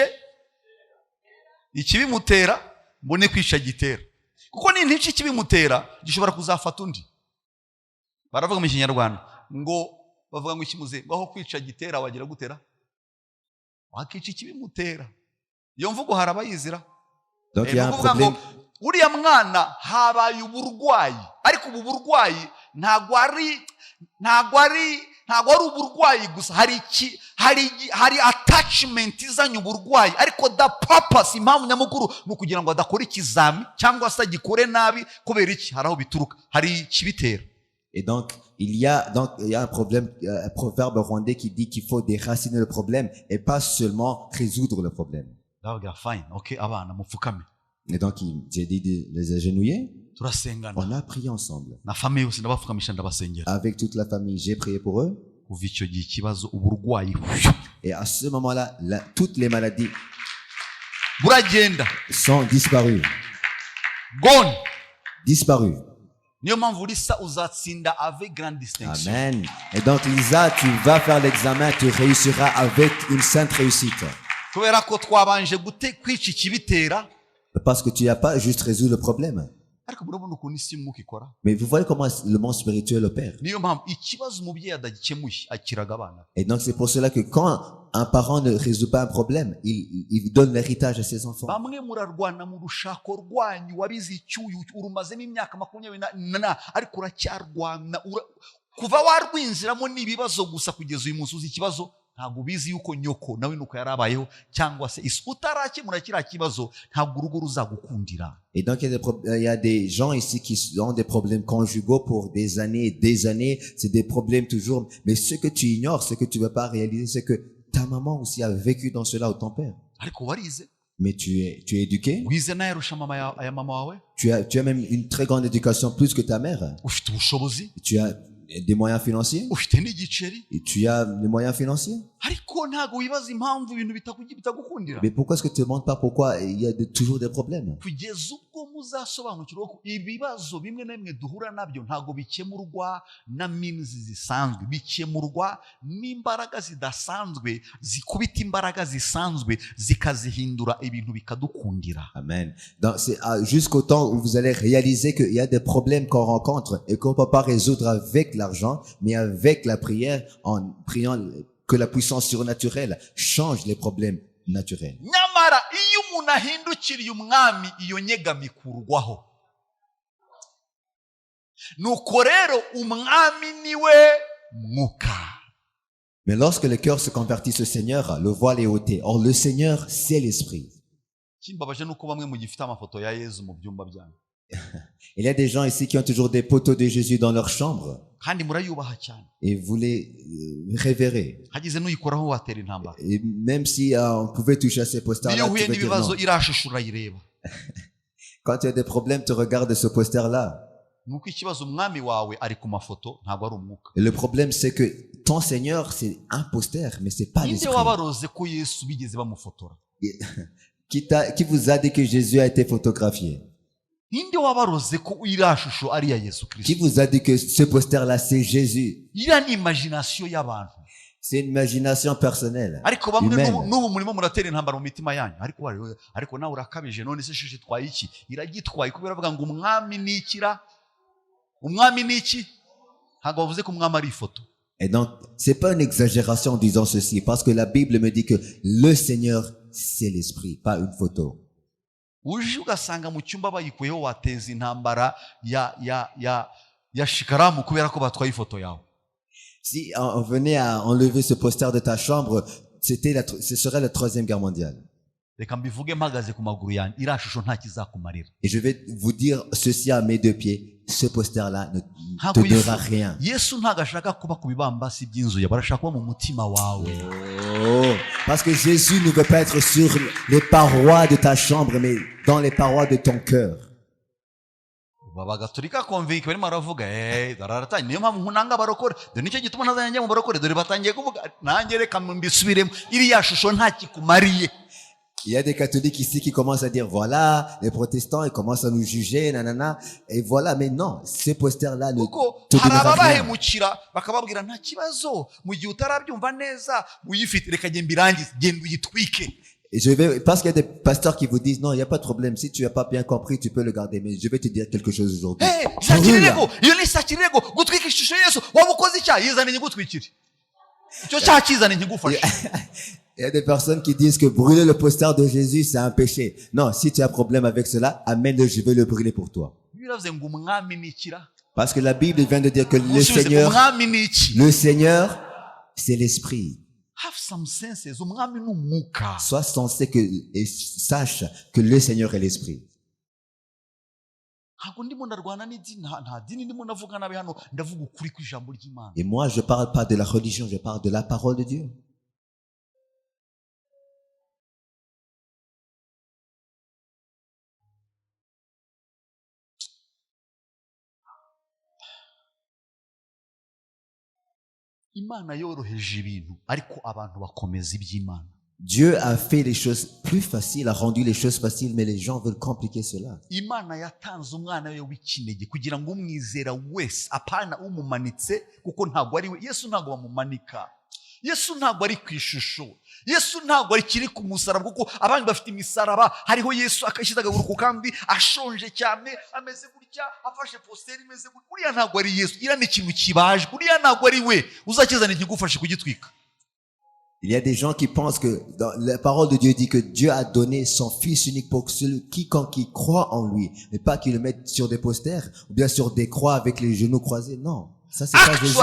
ikibimutera mbone kwica gitera. Kuko ni ntici kibimutera gishobora kuzafata undi. Baravuga mu Kinyarwanda ngo bavuga ngo ikimuze ngaho kwica gitera wagira gutera wakica kibimutera. Iyo mvugo harabayizira. Donc il y a un problème. Uriya mwana habaye uburwayi ariko ubu burwayi ntago ari uburwayi gusa hari attachment izanye uburwayi ariko the purpose impamvu nyamukuru ni kugira ngo adakora ikizami cyangwa se agikore nabi kubera iki haraho bituruka hari kibitera. Et donc il y a un problème, un proverbe rwandais qui dit qu'il faut déraciner le problème et pas seulement résoudre le problème. Fine, okay, abana mupfukame. Et donc j'ai dit de les agenouiller. On a prié ensemble. Avec toute la famille, j'ai prié pour eux. Et à ce moment-là, toutes les maladies sont disparues. Gone. Disparues. Amen. Et donc Lisa, tu vas faire l'examen, tu réussiras avec une sainte réussite. Parce que tu n'as pas juste résolu le problème. Mais vous voyez comment le monde spirituel opère. Et donc c'est pour cela que quand un parent ne résout pas un problème, il donne l'héritage à ses enfants. ntabwo ubizi yuko nyoko nawe nuko yarabayeho cyangwa se utarakemura kiriya kibazo ntabwo urugo ruzagukundira. Et donc il y a des gens ici qui ont des problèmes conjugaux pour des années et des années, c'est des problèmes toujours, mais ce que tu ignores, ce que tu ne veux pas réaliser, c'est que ta maman aussi a vécu dans cela ou ton père. Ariko warize. mais tu es éduqué, wize nawe arusha aya mama wawe, tu as même une très grande éducation plus que ta mère, ufite ubushobozi, tu as des moyens financiers, ufite n'igiceri, et tu as les moyens financiers. ariko ntago wibaza impamvu ibintu bitagukundira. Mais pourquoi est-ce que tu ne te demandes pas pourquoi il y a toujours des problèmes? Kugeza ubwo muzasobanukirwa ko ibibazo bimwe na bimwe duhura nabyo ntago bikemurwa na means zisanzwe, bikemurwa n'imbaraga zidasanzwe zikubita imbaraga zisanzwe zikazihindura ibintu bikadukundira. Amen. Donc c'est jusqu'au temps où vous allez réaliser qu'il y a des problèmes qu'on rencontre et qu'on ne peut pas résoudre avec l'argent, mais avec la prière, en priant que la puissance surnaturelle change les problèmes naturels. Nyamara iyo umuntu ahindukiriye umwami iyo nyegamo ikurwaho. Nuko rero umwami niwe mwuka. Mais lorsque le cœur se convertit au Seigneur, le voile est ôté. Or le Seigneur, c'est l'Esprit. Kimbabaje nuko bamwe mugifite amafoto ya Yesu mu byumba byanyu. Il y a des gens ici qui ont toujours des photos de Jésus dans leur chambre. Kandi murayubaha cyane. Et vous les révérez. Hagize n'uyikoraho watera intambara. Et même si on pouvait toucher à ces posters-là, Niyo tu huye peux dire n'ibibazo non. irashusho urayireba. Quand tu as des problèmes, tu regardes ce poster-là. Nuko ikibazo umwami wawe ari ku mafoto ntabwo ari umwuka. Et le problème, c'est que ton Seigneur, c'est un poster, mais c'est pas Ninde l'Esprit. wabaroze ko Yesu bigeze bamufotora? Qui vous a dit que Jésus a été photographié? Ninde wabaroze ko irashusho ari ya Yesu Qui Kristo? vous a dit que ce poster-là, c'est Jésus? Iriya ni imagination y'abantu. C'est une imagination personnelle, Ariko bamwe humaine. n'ubu murimo muratera intambara mu mitima yanyu. Ariko nawe urakabije, none se shusho itwaye iki? Iragitwaye kubera bavuga ngo umwami ni ikira. Umwami ni iki? Ntabwo bavuze ko umwami ari ifoto. Et donc, c'est pas une exagération en disant ceci, parce que la Bible me dit que le Seigneur, c'est l'Esprit, pas une photo. Uje ugasanga mu cyumba bayikuyeho wateza intambara ya shikaramu kubera ko batwaye ifoto yawe. Si on venait à enlever ce poster de ta chambre, ce serait la 3e guerre mondiale. Reka mbivuge mpagaze ku maguru yanjye, iriya shusho nta kizakumarira. Et je vais vous dire ceci à mes 2 pieds, ce poster-là ne te donnera rien. Yesu ntabwo ashaka kuba ku bibambasi by'inzu yawe, arashaka kuba mu mutima wawe. Oh, parce que Jésus ne veut pas être sur les parois de ta chambre, mais dans les parois de ton cœur. Abagatolika konvinka barimo baravuga dararatanye, niyo mpamvu nkunanga abarokore, dore nicyo gituma ntazajya mu barokore, dore batangiye kuvuga, nanjye reka mbisubiremo, iriya shusho nta kikumariye. Il y a des catholiques ici qui commencent à dire, voilà, les protestants, ils commencent à nous juger, nanana, et voilà, mais non, ce poster-là ne te hari donnera rien. ababahemukira bakababwira nta kibazo, mu gihe utarabyumva neza uyifite reka genda birangize, genda uyitwike. Et parce qu'il y a des pasteurs qui vous disent, non, il n'y a pas de problème, si tu n'as pas bien compris, tu peux le garder, mais je vais te dire quelque chose aujourd'hui. Sakirego, iyo ni sakirego, gutwika ishusho Yesu, waba ukoze icyaha, yizane nyigutwikire. Icyo cyaha kizane nkigufashe. Il y a des personnes qui disent que brûler le poster de Jésus, c'est un péché. Non, si tu as un problème avec cela, amène-le, je vais le brûler pour toi. Parce que la Bible vient de dire que le Seigneur, c'est l'Esprit. Sois sensé et sache que le Seigneur est l'Esprit. Et moi, je parle pas de la religion, je parle de la parole de Dieu. Dieu a fait les choses plus faciles, a rendu les choses faciles, mais les gens veulent compliquer cela. Yesu ntabwo ari ku ishusho, Yesu ntabwo ari kiri ku musaraba, kuko abandi bafite imisaraba, hariho Yesu akashyize akaguru ku kandi ashonje cyane, ameze gutya, afashe posteri imeze gutya. Uriya ntabwo ari Yesu, iriya ni ikintu kibaje, uriya ntabwo ari we uzakizana ikigufashe kugitwika. Il y a des gens qui pensent que dans la parole de Dieu dit que Dieu a donné son Fils unique pour quiconque qui croit en lui, mais pas qu'il le mette sur des posters ou bien sur des croix avec les genoux croisés. Non, ça c'est pas Jésus.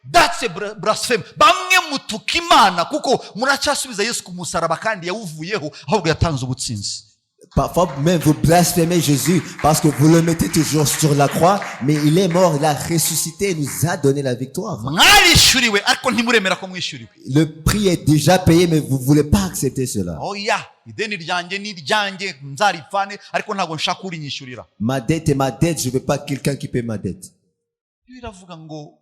That's a blasphemy. Bamwe mutuka Imana kuko muracyasubiza Yesu ku musaraba kandi yawuvuyeho ahubwo yatanze ubutsinzi. Parfois même vous blasphémez Jésus parce que vous le mettez toujours sur la croix, mais il est mort, il a ressuscité, il nous a donné la victoire. mwarishyuriwe ariko ntimuremera ko mwishyuriwe. Le prix est déjà payé, mais vous voulez pas accepter cela. oya ideni ryanjye ni iryanjye nzaripfane ariko ntabwo nshaka urinyishyurira. Ma dette est ma dette, je veux pas quelqu'un qui paie ma dette. biravuga ngo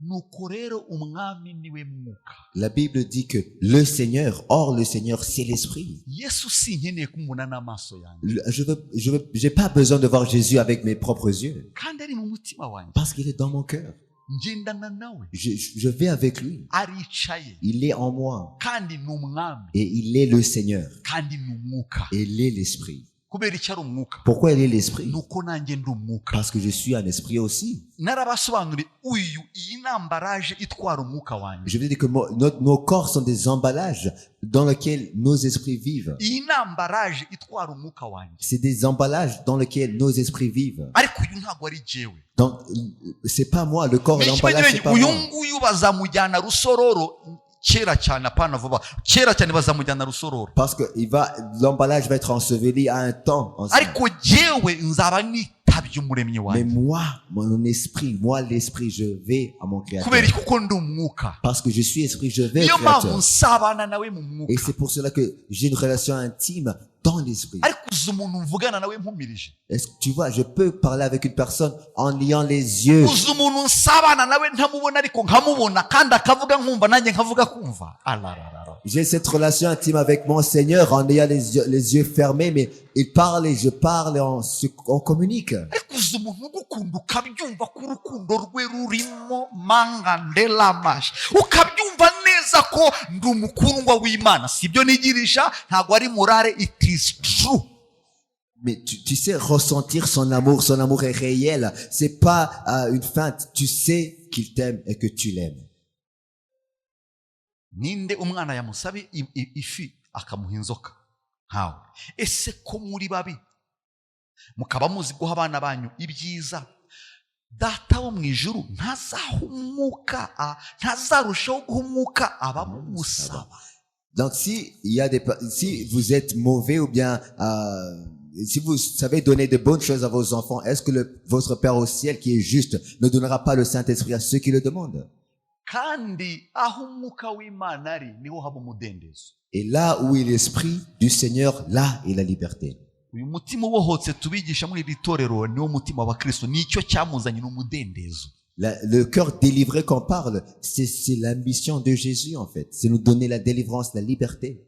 nuko rero umwami niwe mwuka. La Bible dit que le Seigneur, or le Seigneur, c'est l'Esprit. yesu sinkeneye kumubona n'amaso yanjye J'ai pas besoin de voir Jésus avec mes propres yeux, kandi ari mu mutima wanjye. parce qu'il est dans mon cœur. ngendana nawe Je vais avec lui. aricaye Il est en moi. kandi ni umwami Et il est le Seigneur. kandi ni umwuka. Et il est l'Esprit. kubera icyo ari umwuka Pourquoi il est l'Esprit? nuko nanjye ndi umwuka. Parce que je suis un esprit aussi. narabasobanuriye iyi nambaraje itwara umwuka wanjye. Je veux dire que nos corps sont des emballages dans lesquels nos esprits vivent. iyi nambaraje itwara umwuka wanjye. C'est des emballages dans lesquels nos esprits vivent. ariko uyu ntabwo ari jyewe. Donc, c'est pas moi, le corps, l'emballage, c'est pas uyu moi. nguyu bazamujyana rusororo kera cyane apana vuba. kera cyane bazamujyana rusororo. Parce que l'emballage va être enseveli à un temps. ariko jyewe nzaba nitabye umuremyi Mais wanjye. moi, mon esprit, moi l'esprit, je vais à mon kubera Créateur. iki kuko ndi umwuka. Parce que je suis esprit, je vais niyo au mpamvu Créateur. nsabana nawe mu Et mwuka. c'est pour cela que j'ai une relation intime dans l'esprit. ariko uzi umuntu mvugana nawe mpumirije. Est-ce que tu vois, je peux parler avec une personne en liant les yeux. uzi umuntu nsabana nawe ntamubona ariko nkamubona kandi akavuga nkumva nanjye nkavuga kumva. alararara. J'ai cette relation intime avec mon Seigneur en ayant les yeux fermés, mais il parle et je parle et on communique. ariko uzi umuntu ugukunda ukabyumva ko urukundo rwe rurimo manga ndelamashi ukabyumva neza ko ndi umukundwa w'Imana. sibyo nigirisha ntabwo ari morale, it is true. Mais tu sais ressentir son amour est réel. C'est pas une feinte. Tu sais qu'il t'aime et que tu l'aimes. ninde umwana yamusabe ifi akamuha inzoka nkawe? ese ko muri babi mukaba muzi guha abana banyu ibyiza, data wo mu ijuru ntazarushaho guha umwuka abamusaba. Donc si vous êtes mauvais ou bien si vous savez donner de bonnes choses à vos enfants, est-ce que votre Père au ciel qui est juste ne donnera pas le Saint-Esprit à ceux qui le demandent? kandi aho umwuka w'Imana ari niho haba umudendezo. Et là où est l'esprit du Seigneur, là est la liberté. uyu mutima ubohotse tubigisha muri iri torero niwo mutima wa Kristo, nicyo cyamuzanye n'umudendezo. Le cœur délivré qu'on parle, c'est l'ambition de Jésus en fait. C'est nous donner la délivrance, la liberté.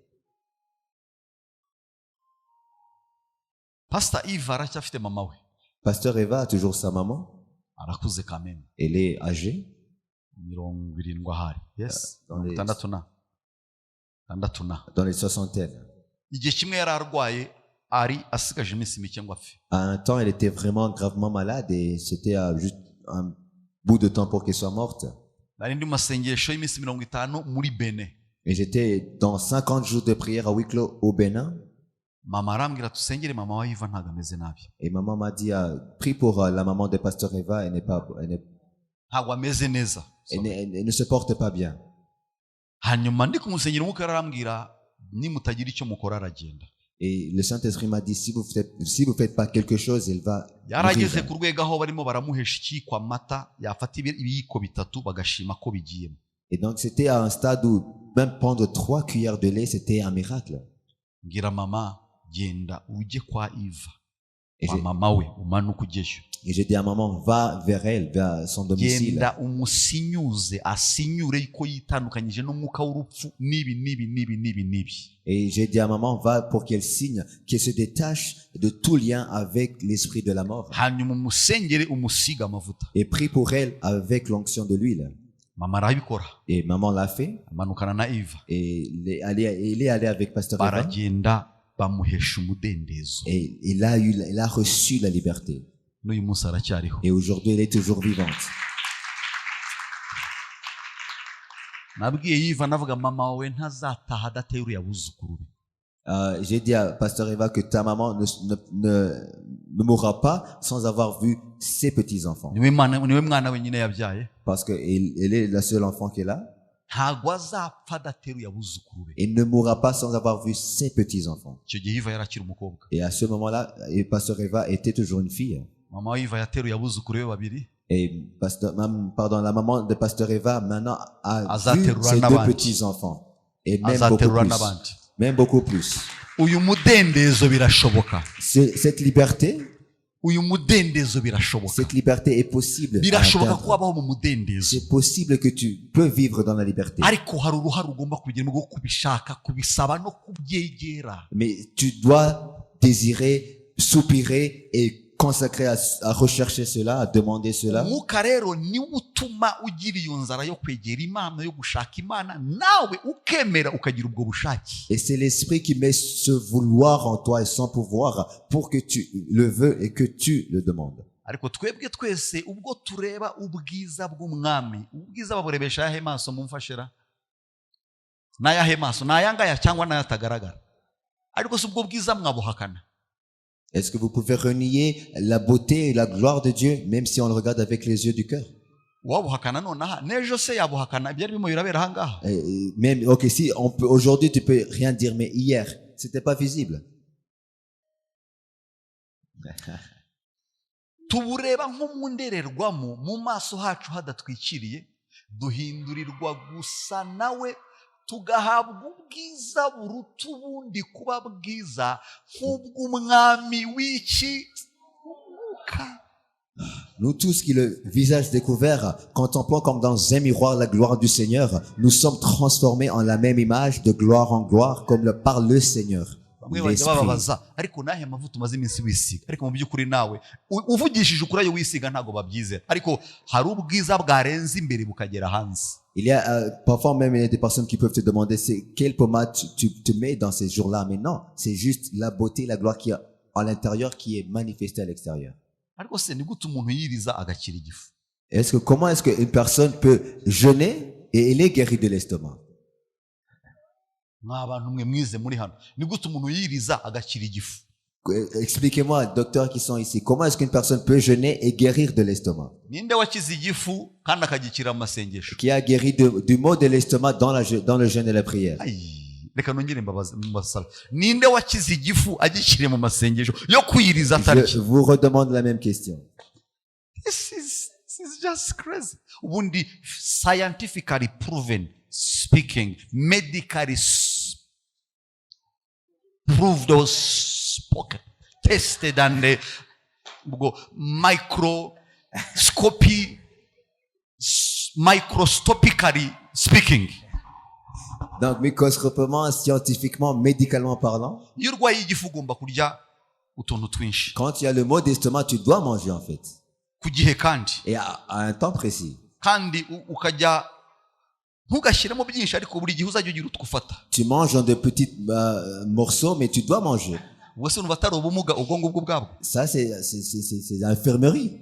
Pastor Eva aracyafite mama we. Pasteur Eva a toujours sa maman. arakuze kameme. Elle est âgée. 70 ahari. Yes. Dans les soixantaines. igihe kimwe yari arwaye ari asigaje iminsi mike ngo apfe. À un temps, elle était vraiment gravement malade et c'était juste un bout de temps pour qu'elle soit morte. nari ndi mu masengesho y'iminsi 50 muri Benin. Et j'étais dans 50 jours de prière à huis clos au Bénin. mama arambwira tusengere mama wa Eva ntago ameze nabi. Et maman m'a dit, prie pour la maman de Pasteur Eva, elle ntago ameze neza. elle ne se porte pas bien. hanyuma ndi kumusengera umwuka arambwira nimutagira icyo mukora aragenda. Et le Saint-Esprit m'a dit, si vous faites pas quelque chose, elle va yarageze mourir. ku rwego aho barimo baramuhesha ikiko amata yafata ibiyiko bitatu bagashima ko bigiyemo. Et donc c'était à un stade où même prendre 3 cuillères de lait, c'était un miracle. ngira mama genda ujye kwa Eva. Et kwa mama we umanuka ujyeyo. j'ai dit à maman, va vers elle, vers son domicile. genda umusinyuze asinyure ko yitandukanyije n'umwuka w'urupfu nibi. Et j'ai dit à maman, va pour qu'elle signe, qu'elle se détache de tout lien avec l'esprit de la mort. hanyuma umusengere umusiga amavuta. Et prie pour elle avec l'onction de l'huile. mama arabikora. Et maman l'a fait. amanukana na Eva. Et il est allé avec Pasteur Eva. baragenda bamuhesha umudendezo. Et il a reçu la liberté. n'uyu munsi aracyariho. Et aujourd'hui, elle est toujours vivante. nabwiye Eva navuga mama wawe ntazataha adateye uriya buzukuru be. J'ai dit à Pasteur Eva que ta maman ne mourra pas sans avoir vu ses petits-enfants. niwe mwana wenyine yabyaye. Parce qu'elle est la seule enfant qu'elle a. ntabwo azapfa adateruye abuzukuru be. Il ne mourra pas sans avoir vu ses petits-enfants. Icyo gihe Iva yarakiri umukobwa. Et à ce moment-là, Pasteur Eva était toujours une fille. Mama wa Iva yateruye abuzukuru be babiri. Et la maman de Pasteur Eva maintenant a vu Azaterura ses deux n'abandi. petits-enfants. Et même beaucoup Azaterura plus. n'abandi. Même beaucoup plus. Uyu mudendezo birashoboka. Cette liberté est possible. Birashoboka ko wabaho mu mudendezo. C'est possible que tu peux vivre dans la liberté. Ariko hari uruhare ugomba kugira rwo kubishaka, kubisaba no kubyegera. Mais tu dois désirer, soupirer et consacrer à rechercher cela, à demander cela. Umwuka rero ni utuma ugira iyo nzara yo kwegera Imana, yo gushaka Imana, nawe ukemera ukagira ubwo bushake. Et c'est l'esprit qui met ce vouloir en toi et son pouvoir pour que tu le veux et que tu le demandes. Ariko twebwe twese ubwo tureba ubwiza bw'umwami, ubwiza baburebesha yahe maso mumfashira? Nayahe maso? Nayangaya cyangwa nayatagaragara? Ariko si ubwo bwiza mwabuhakana? Est-ce que vous pouvez renier la beauté et la gloire de Dieu, même si on le regarde avec les yeux du cœur? Même, ok, si on peut, aujourd'hui tu peux rien dire, mais hier, c'était pas visible. Tubureba nko mu ndererwamo mu maso hacu hadatwikiriye, duhindurirwa gusa nawe, tugahabwa ubwiza buruta ubundi kuba bwiza nk'ubw'umwami w'iki mwuka. Nous tous qui le visage découvert, contemplant comme dans un miroir la gloire du Seigneur, nous sommes transformés en la même image de gloire en gloire comme le parle le Seigneur. Ariko nahe amavuta umaze iminsi wisiga, ariko mu by'ukuri nawe uvugishije ukuri ayo wisiga ntago babyizera, ariko hari ubwiza bwarenze imbere bukagera hanze. Il y a parfois même il y a des personnes qui peuvent te demander c'est quelle pommade tu te mets dans ces jours-là, mais non, c'est juste la beauté, la gloire qui est à l'intérieur qui est manifestée à l'extérieur. Est-ce que comment est-ce qu'une personne peut jeûner et elle est guérie de l'estomac? Expliquez-moi, docteurs qui sont ici, comment est-ce qu'une personne peut jeûner et guérir de l'estomac? Qui a guéri du mot de l'estomac dans le jeûne et la prière? Je vous redemande la même question. This is just crazy. Scientifically proven, speaking, medically proved or spoken, tested and microscopically speaking. Donc, microscopiquement, scientifiquement, médicalement parlant, quand il y a le mot d'estomac, tu dois manger en fait. Et à un temps précis. Tu manges dans de petits morceaux, mais tu dois manger. Ça, c'est l'infirmerie.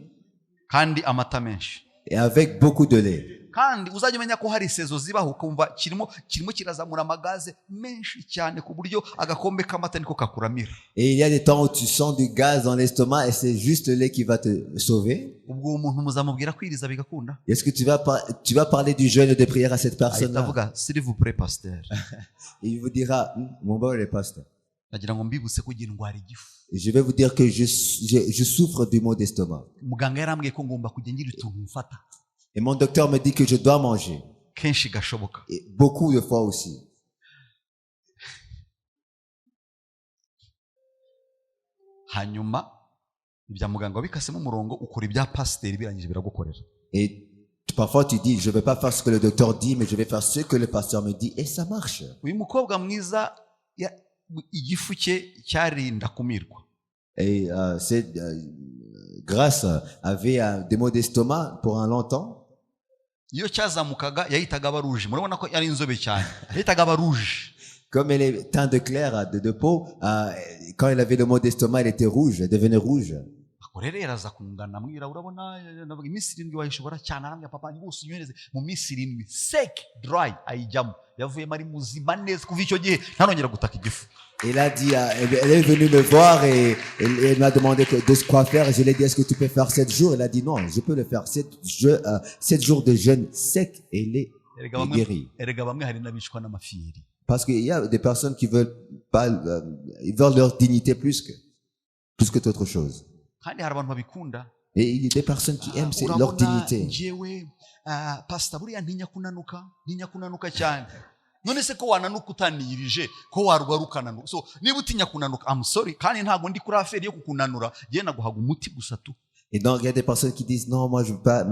Et avec beaucoup de lait. kandi uzajya umenya ko hari sezo zibaho ukumva kirimo kirazamura amagaze menshi cyane ku buryo agakombe k'amata niko kakuramira. Et il y a des temps où tu sens du gaz dans l'estomac et c'est juste le lait qui va te sauver. Ubwo umuntu muzamubwira kwiriza bigakunda. Est-ce que tu vas parler du jeûne et de prière à cette personne-là? Avuga s'il vous plaît pasteur. Il vous dira mon bon le pasteur. Nagira ngo mbibutse ko gihe ndwara igifu. Je vais vous dire que je souffre du mot d'estomac. Muganga yarambwiye ko ngomba kujya ngira utuntu mfata. Et mon docteur me dit que je dois manger. Kenshi gashoboka. Et beaucoup de fois aussi. Hanyuma ibya muganga wabikasemo umurongo ukora ibya pasteur birangije biragukorera. Et parfois tu dis je vais pas faire ce que le docteur dit mais je vais faire ce que le pasteur me dit et ça marche. Uyu mukobwa mwiza igifu cye cyarinda kumirwa. Et cette grâce avait des maux d'estomac pour un longtemps. Iyo cyazamukaga yahitaga aba rouge. Murabona ko yari inzobe cyane. Yahitaga aba rouge. Comme elle est teint de clair de peau, quand elle avait le maux d'estomac, elle était rouge, elle devenait rouge. Akorere yaraza kungana mwira urabona navuga iminsi 7 wayishobora cyane arambya papa ni bose unyereze mu minsi 7 sec dry ayijyamo yavuye mari muzima neza kuva icyo gihe ntarongera gutaka igifu. Elle a dit, elle est venue me voir et elle m'a demandé de quoi faire. Je lui ai dit, est-ce que tu peux faire 7 jours? Elle a dit non, je peux le faire 7 jours de jeûne sec et elle est est guéri. erega bamwe hari n'abicwa n'amafiyeri. Parce qu'il y a des personnes qui veulent pas, ils veulent leur dignité plus que d'autres choses. Kandi hari abantu babikunda. Et il y a des personnes qui aiment leur dignité. Njyewe pastor buriya ntinya kunanuka cyane. None se ko wananuka utaniyirije ko warwara ukananuka. So niba utinya kunanuka, I'm sorry, kandi ntago ndi kuri affaire yo kukunanura, je naguhaga umuti gusa tu. Et donc, il y a des personnes qui disent, non, moi, je veux pas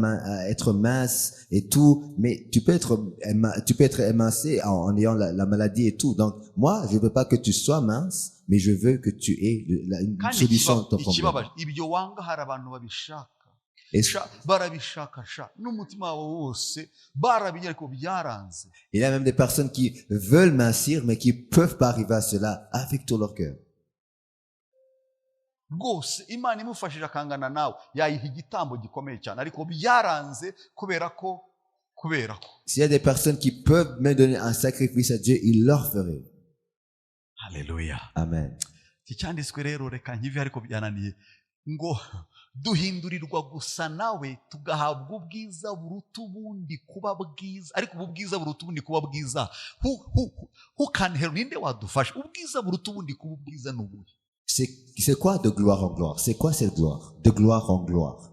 être mince et tout, mais tu peux être émincé en ayant la maladie et tout. Donc, moi, je veux pas que tu sois mince, mais je veux que tu aies une solution à ton problème. Ibyo wanga hari abantu babishaka. Et il y a même des personnes qui veulent mincir, mais qui peuvent pas arriver à cela avec tout leur cœur. Imana imufashije akangana nawe yayiha igitambo gikomeye cyane ariko byaranze kubera ko. S'il y a des personnes qui peuvent me donner un sacrifice à Dieu, il leur ferait. Alléluia. Amen. Cyanditswe rero reka nkive ariko byananiye ngo duhindurirwa gusa nawe tugahabwa ubwiza buruta ubundi kuba bwiza, ariko ubwiza buruta ubundi kuba bwiza who can help, ninde wadufasha? Ubwiza buruta ubundi kuba bwiza n'ubundi. C'est quoi de gloire en gloire? C'est quoi cette gloire? De gloire en gloire.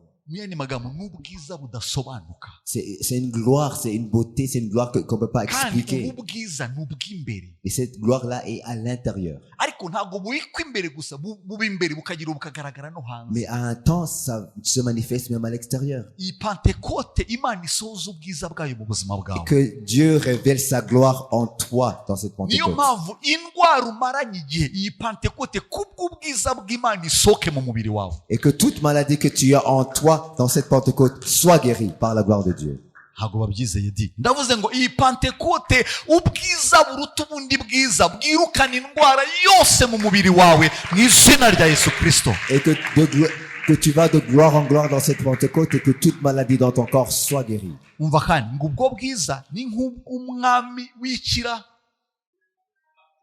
C'est une gloire, c'est une beauté, c'est une gloire qu'on ne peut pas expliquer. Et cette gloire-là est à l'intérieur. Mais à un temps, ça se manifeste même à l'extérieur. Et que Dieu révèle sa gloire en toi dans cette Pentecôte. Et que toute maladie que tu as en toi dans cette Pentecôte soit guérie par la gloire de Dieu. Ndavuze ngo iyi Pentekote ubwiza buruta ubundi bwiza bwirukana indwara yose mu mubiri wawe mu izina rya Yesu Kristo. Et que tu vas de gloire en gloire dans cette Pentecôte et que toute maladie dans ton corps soit guérie. Umva kandi ngo ubwo bwiza ni nk'umwami w'ikira.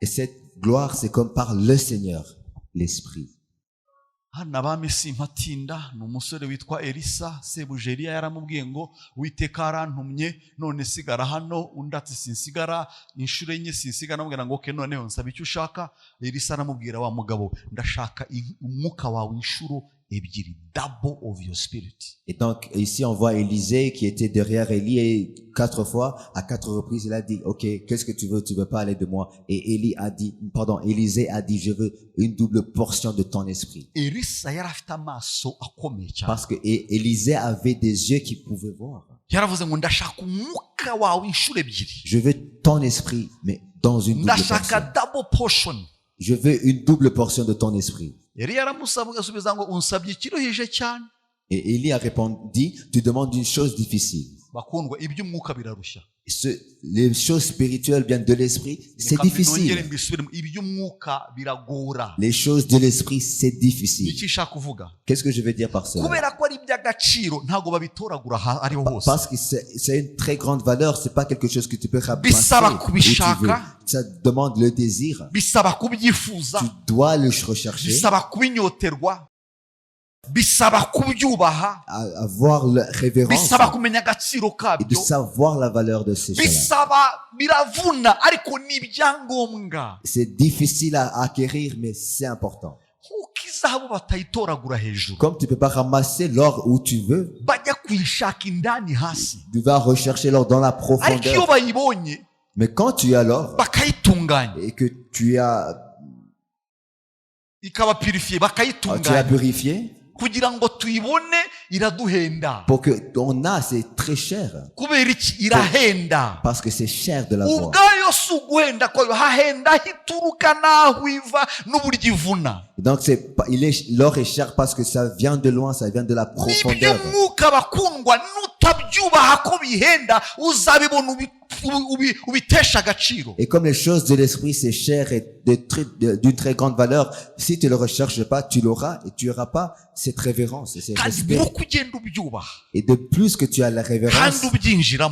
Et cette gloire, c'est comme par le Seigneur, l'Esprit. Nabami simpatinda n'umusore witwa Elisa Sebujeriya yaramubwiye ngo Uwiteka arantumye none sigara hano, undi ati sinsigara, inshuro enye sinsigara, namubwira ngo okay noneho nsaba icyo ushaka. Elisa aramubwira wa mugabo, ndashaka umwuka wawe inshuro ebyiri, double of your spirit. Et donc ici on voit Élisée qui était derrière Élie et à 4 reprises il a dit OK, qu'est-ce que tu veux pas aller de moi? Et Élisée a dit je veux une double portion de ton esprit. Parce que Élisée avait des yeux qui pouvaient voir. Je veux ton esprit mais dans une double portion. Je veux une double portion de ton esprit. Et Élie a répondu, tu demandes une chose difficile. Les choses spirituelles viennent de l'esprit, c'est difficile. Les choses de l'esprit, c'est difficile. Qu'est-ce que je veux dire par cela? Parce que c'est une très grande valeur, c'est pas quelque chose que tu peux ramasser où tu veux. Ça demande le désir. Tu dois le rechercher. Avoir la révérence et de savoir la valeur de ces choses-là. C'est difficile à acquérir, mais c'est important. Comme tu peux pas ramasser l'or où tu veux, tu vas rechercher l'or dans la profondeur. Mais quand tu as l'or et que tu as purifié, pour que on a, c'est très cher. Parce que c'est cher de l'avoir. Donc l'or est cher parce que ça vient de loin, ça vient de la profondeur. Et comme les choses de l'esprit c'est cher et d'une très grande valeur, si tu le recherches pas, tu l'auras et tu n'auras pas cette révérence et ce respect. Et de plus que tu as la révérence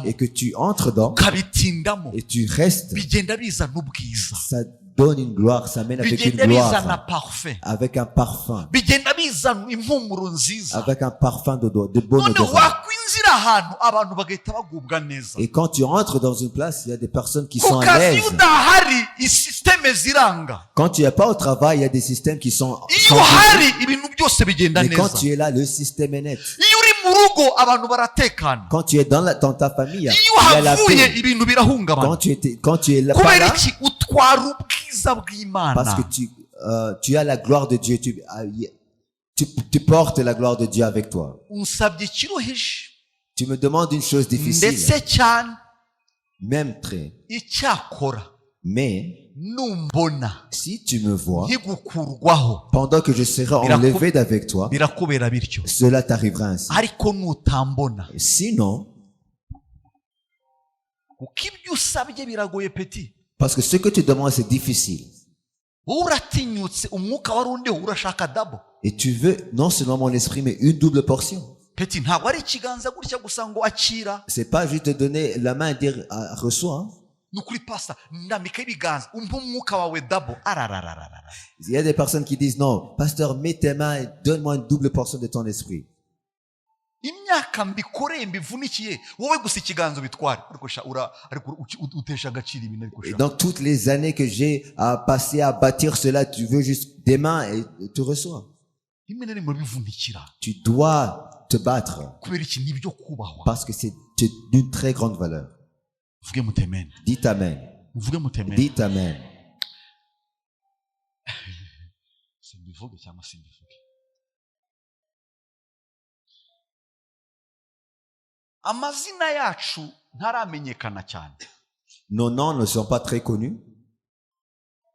et que tu entres dans et tu restes, ça donne une gloire, ça mène avec une gloire, avec un parfum, avec un parfum de bonne odeur. winjira ahantu abantu bagahita bagubwa neza Et quand tu rentres dans une place, il y a des personnes qui sont ku à kazi l'aise. iyo udahari isisiteme ziranga Quand tu n'es pas au travail, il y a des systèmes qui sont iyo uhari ibintu byose bigenda mais quand neza tu es là, le système est net. iyo uri mu rugo abantu baratekana Quand tu es dans ta famille, iyo il y a la uhavuye paix. ibintu birahungabana Quand tu es là, pas kubera là, iki utwara ubwiza bw'imana parce que tu as la gloire de Dieu, tu portes la gloire de Dieu avec toi. unsabye ikiruhije Tu me demandes une chose difficile, ndetse cyane même très. icyakora Mais numbona si tu me vois, nkigukurwaho pendant que je serai enlevé d'avec toi, birakubera bityo cela t'arrivera ainsi. ariko nutambona Sinon, kuko ibyo usabye biragoye peti parce que ce que tu demandes, c'est difficile. wowe uratinyutse umwuka wari undiho urashaka dabo Et tu veux non seulement mon esprit, mais une double portion. peti ntabwo ari ikiganza gutya gusa ngo akira C'est pas juste te donner la main et dire reçois. Hein. ni ukuri pasta ndamika ibiganza umpa umwuka wawe dabo ararararara Il y a des personnes qui disent non, pasteur, mets tes mains et donne-moi une double portion de ton esprit. imyaka mbikoreye mbivunikiye wowe gusa ikiganza ubitware ariko utesha agaciro ibintu ariko Et donc toutes les années que j'ai à passer à bâtir cela, tu veux juste des mains et tu reçois. rimwe na rimwe bivunikira Tu dois te battre kubera iki nibyo kubahwa parce que c'est d'une très grande valeur. mvuge mutemene Dites amen. mvuge mutemene Dites amen. simbivuge cyangwa simbivuge amazina yacu ntaramenyekana cyane Nos noms ne sont pas très connus,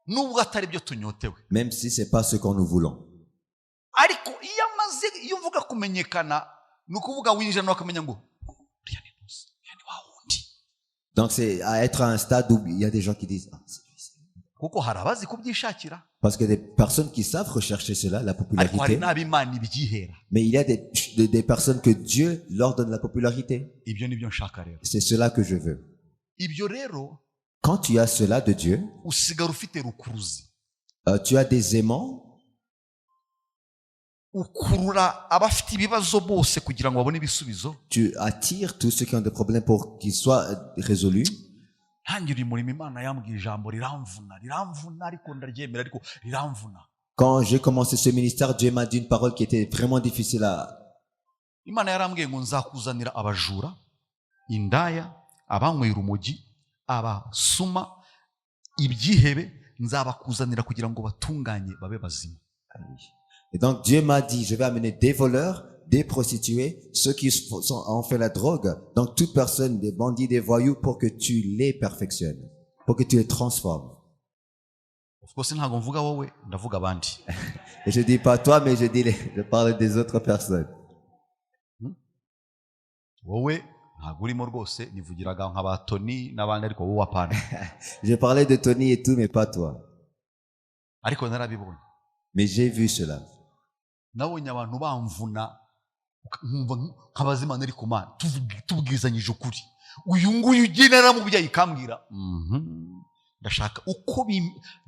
nubwo atari byo tunyotewe même si c'est pas ce que nous voulons. ariko iyo mvuga kumenyekana ni ukuvuga winjira bakamenya ngo uriya ni ntuzi uriya ni wa wundi Donc c'est à être à un stade où il y a des gens qui disent c'est lui, c'est lui. kuko hari abazi kubyishakira Parce qu'il y a des personnes qui savent rechercher cela, la ariko hari popularité. n'ab'imana ibyihera Mais il y a des personnes que Dieu leur donne la popularité. ibyo nibyo nshaka rero C'est cela que je veux. ibyo rero Quand tu as cela de Dieu, usigara ufite rukuruzi tu as des aimants, ukurura abafite ibibazo bose kugira ngo babone ibisubizo tu attires tous ceux qui ont des problèmes pour qu'ils soient résolus. ntangiriye umurimo imana yambwiye ijambo riramvuna ariko ndaryemera ariko riramvuna Quand j'ai commencé ce ministère, Dieu m'a dit une parole qui était vraiment difficile à... imana yarambwiye ngo nzakuzanira abajura indaya abanywera urumogi abasuma ibyihebe nzabakuzanira kugira ngo batunganye babe bazima Et donc Dieu m'a dit, je vais amener des voleurs, des prostituées, ceux qui ont fait la drogue, donc toute personne, des bandits, des voyous, pour que tu les perfectionnes, pour que tu les transformes. of course ntabwo mvuga wowe ndavuga abandi Et je dis pas toi, mais je parle des autres personnes. wowe ntabwo urimo rwose nivugiraga nk'abatoni n'abandi ariko wowe apana Je parlais de Tony et tout, mais pas toi. ariko narabibonye Mais j'ai vu cela. nabonye abantu bamvuna nkumva nkabaza imana ariko mana tubwizanyije ukuri uyu nguyu ugiye naramubyaye ikambwira ndashaka uko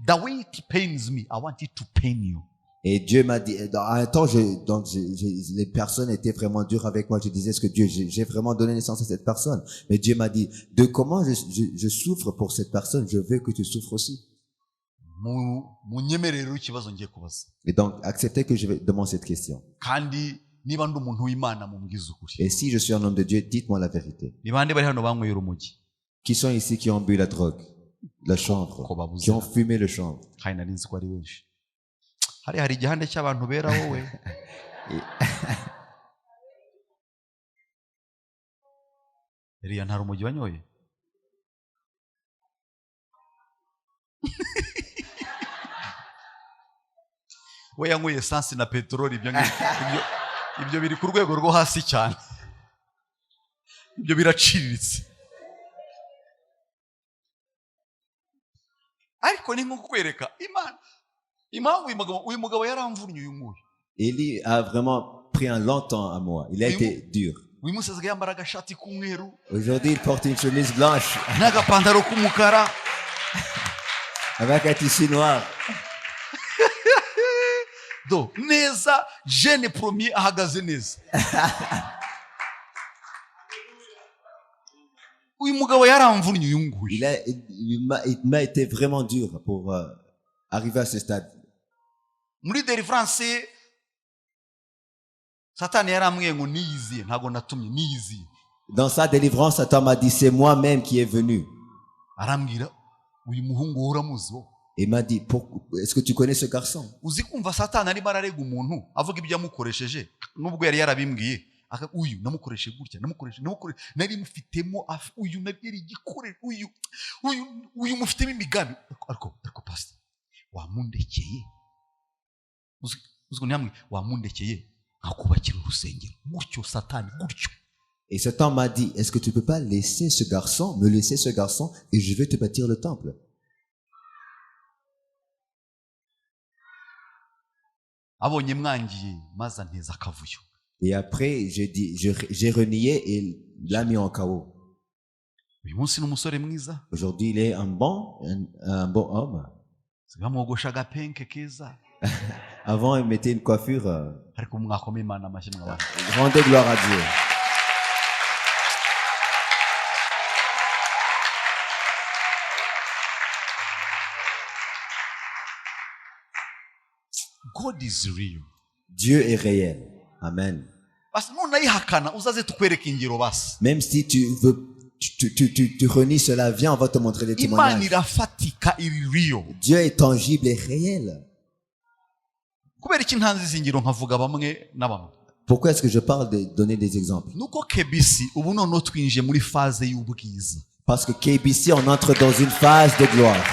the way it pains me I want it to pain you. Et Dieu m'a dit, à un temps, les personnes étaient vraiment dures avec moi. Je disais, est-ce que Dieu, j'ai vraiment donné naissance à cette personne? Mais Dieu m'a dit, de comment je souffre pour cette personne, je veux que tu souffres aussi. munyemerero ikibazo ngiye kubaza Et donc, acceptez que je vais demander cette question. kandi niba ndi umuntu w'Imana mumbwiza ukuri Et si je suis un homme de Dieu, dites-moi la vérité. ni bande bari hano banyweye urumogi Qui sont ici qui ont bu la drogue, la chanvre, qui ont fumé le chanvre? kandi nari nzi ko ari benshi hari igihande cy'abantu bera wowe Eliya nta rumogi wanyoye we yanyweye esansi na peteroli ibyo biri ku rwego rwo hasi cyane ibyo biraciriritse ariko ni nko kwereka imana impamvu uyu mugabo yaramvunnye uyu nguyu. Élie a vraiment pris un long temps à moi. Il a été dur. uyu munsi asigaye yambara agashati k'umweru Aujourd'hui, il porte une chemise blanche n'agapantaro k'umukara avec un tissu noir. do neza jeune premier ahagaze neza uyu mugabo yaramvunnye uyu nguyu. Il m'a été vraiment dur pour arriver à ce stade. Muri délivrance Satani yarambwiye ngo niyiziye, ntago natumye, niyiziye. Dans sa délivrance, Satan m'a dit, c'est moi-même qui est venu. Arambwira uyu muhungu uramuzi wo. Il m'a dit, est-ce que tu connais ce garçon? Uzi kumva Satani ari bararega umuntu avuga ibyo yamukoresheje nubwo yari yarabimbwiye uyu namukoresheje gutya nari mufitemo uyu nabiri gikore uyu mufitemo imigambi ariko pastor wamundekeye uziko namwe wamundekeye akubakira urusengero gutyo Satani gutyo. Et Satan m'a dit, est-ce que tu peux pas laisser ce garçon, me laisser ce garçon, et je vais te bâtir le temple. Abonye mwangiye maza nteza akavuyo. Et après, j'ai renié et l'a mis en chaos. Uyu munsi n'umusore mwiza. Aujourd'hui, il est un bon homme. Bamwogosha agapenke keza. Avant, il mettait une coiffure. Ariko mwakome Imana amashyi mwabana. Rendez gloire à Dieu. God is real. Dieu est réel. Amen. Même si tu veux, tu renies cela, viens, on va te montrer des témoignages. Dieu est tangible et réel. Pourquoi est-ce que je parle de donner des exemples? Parce que KBC, on entre dans une phase de gloire.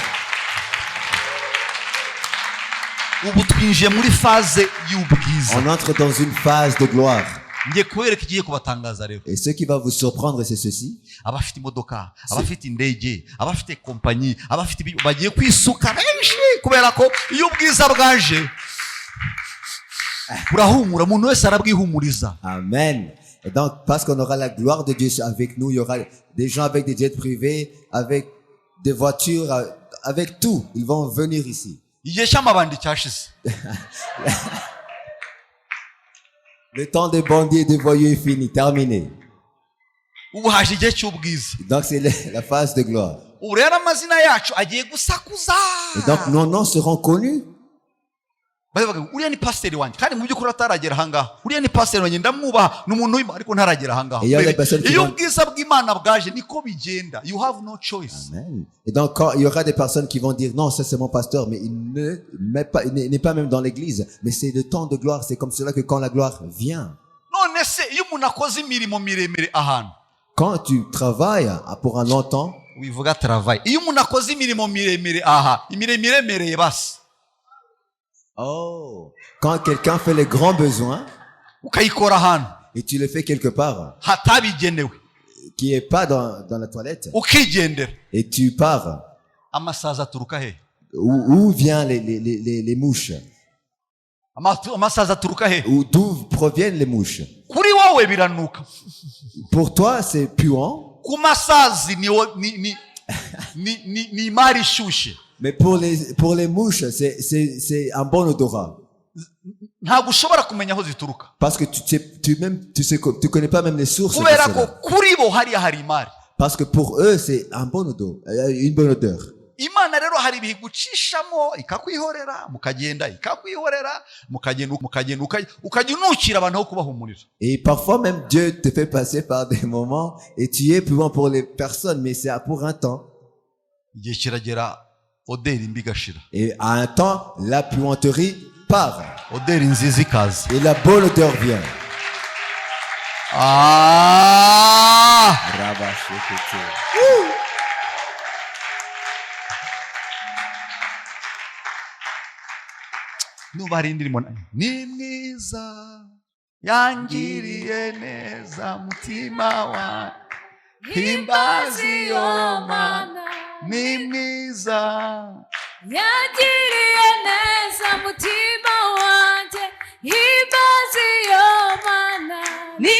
On entre dans une phase de gloire. Et ce qui va vous surprendre, c'est ceci. Amen. Et donc, parce qu'on aura la gloire de Dieu avec nous, il y aura des gens avec des jets privés, avec des voitures, avec tout. Ils vont venir ici. Le temps des bandits et des voyous est fini, terminé. Donc c'est la phase de gloire. Et donc nos noms seront connus. Et il y a des personnes qui vont... Amen. Et donc quand il y aura des personnes qui vont dire non, ça c'est mon pasteur, mais il n'est pas même dans l'église, mais c'est le temps de gloire. C'est comme cela que quand la gloire vient, quand tu travailles pour un long temps, oh, quand quelqu'un fait les grands besoins et tu le fais quelque part qui est pas dans la toilette et tu pars, où viennent les mouches? D'où proviennent les mouches? Pour toi c'est puant, mais pour les mouches c'est un bon odorat. Parce que tu connais pas même les sources de cela. Parce que pour eux c'est un bon odeur, une bonne odeur. Et parfois même Dieu te fait passer par des moments et tu es puant pour les personnes, mais c'est pour un temps. Et à un temps, la puanterie part. Et la bonne odeur vient. Ni mwiza yangiriye neza mutima wa himbazi yo mana ni mwiza yangiriye neza mutima wanje himbazi yo mana ni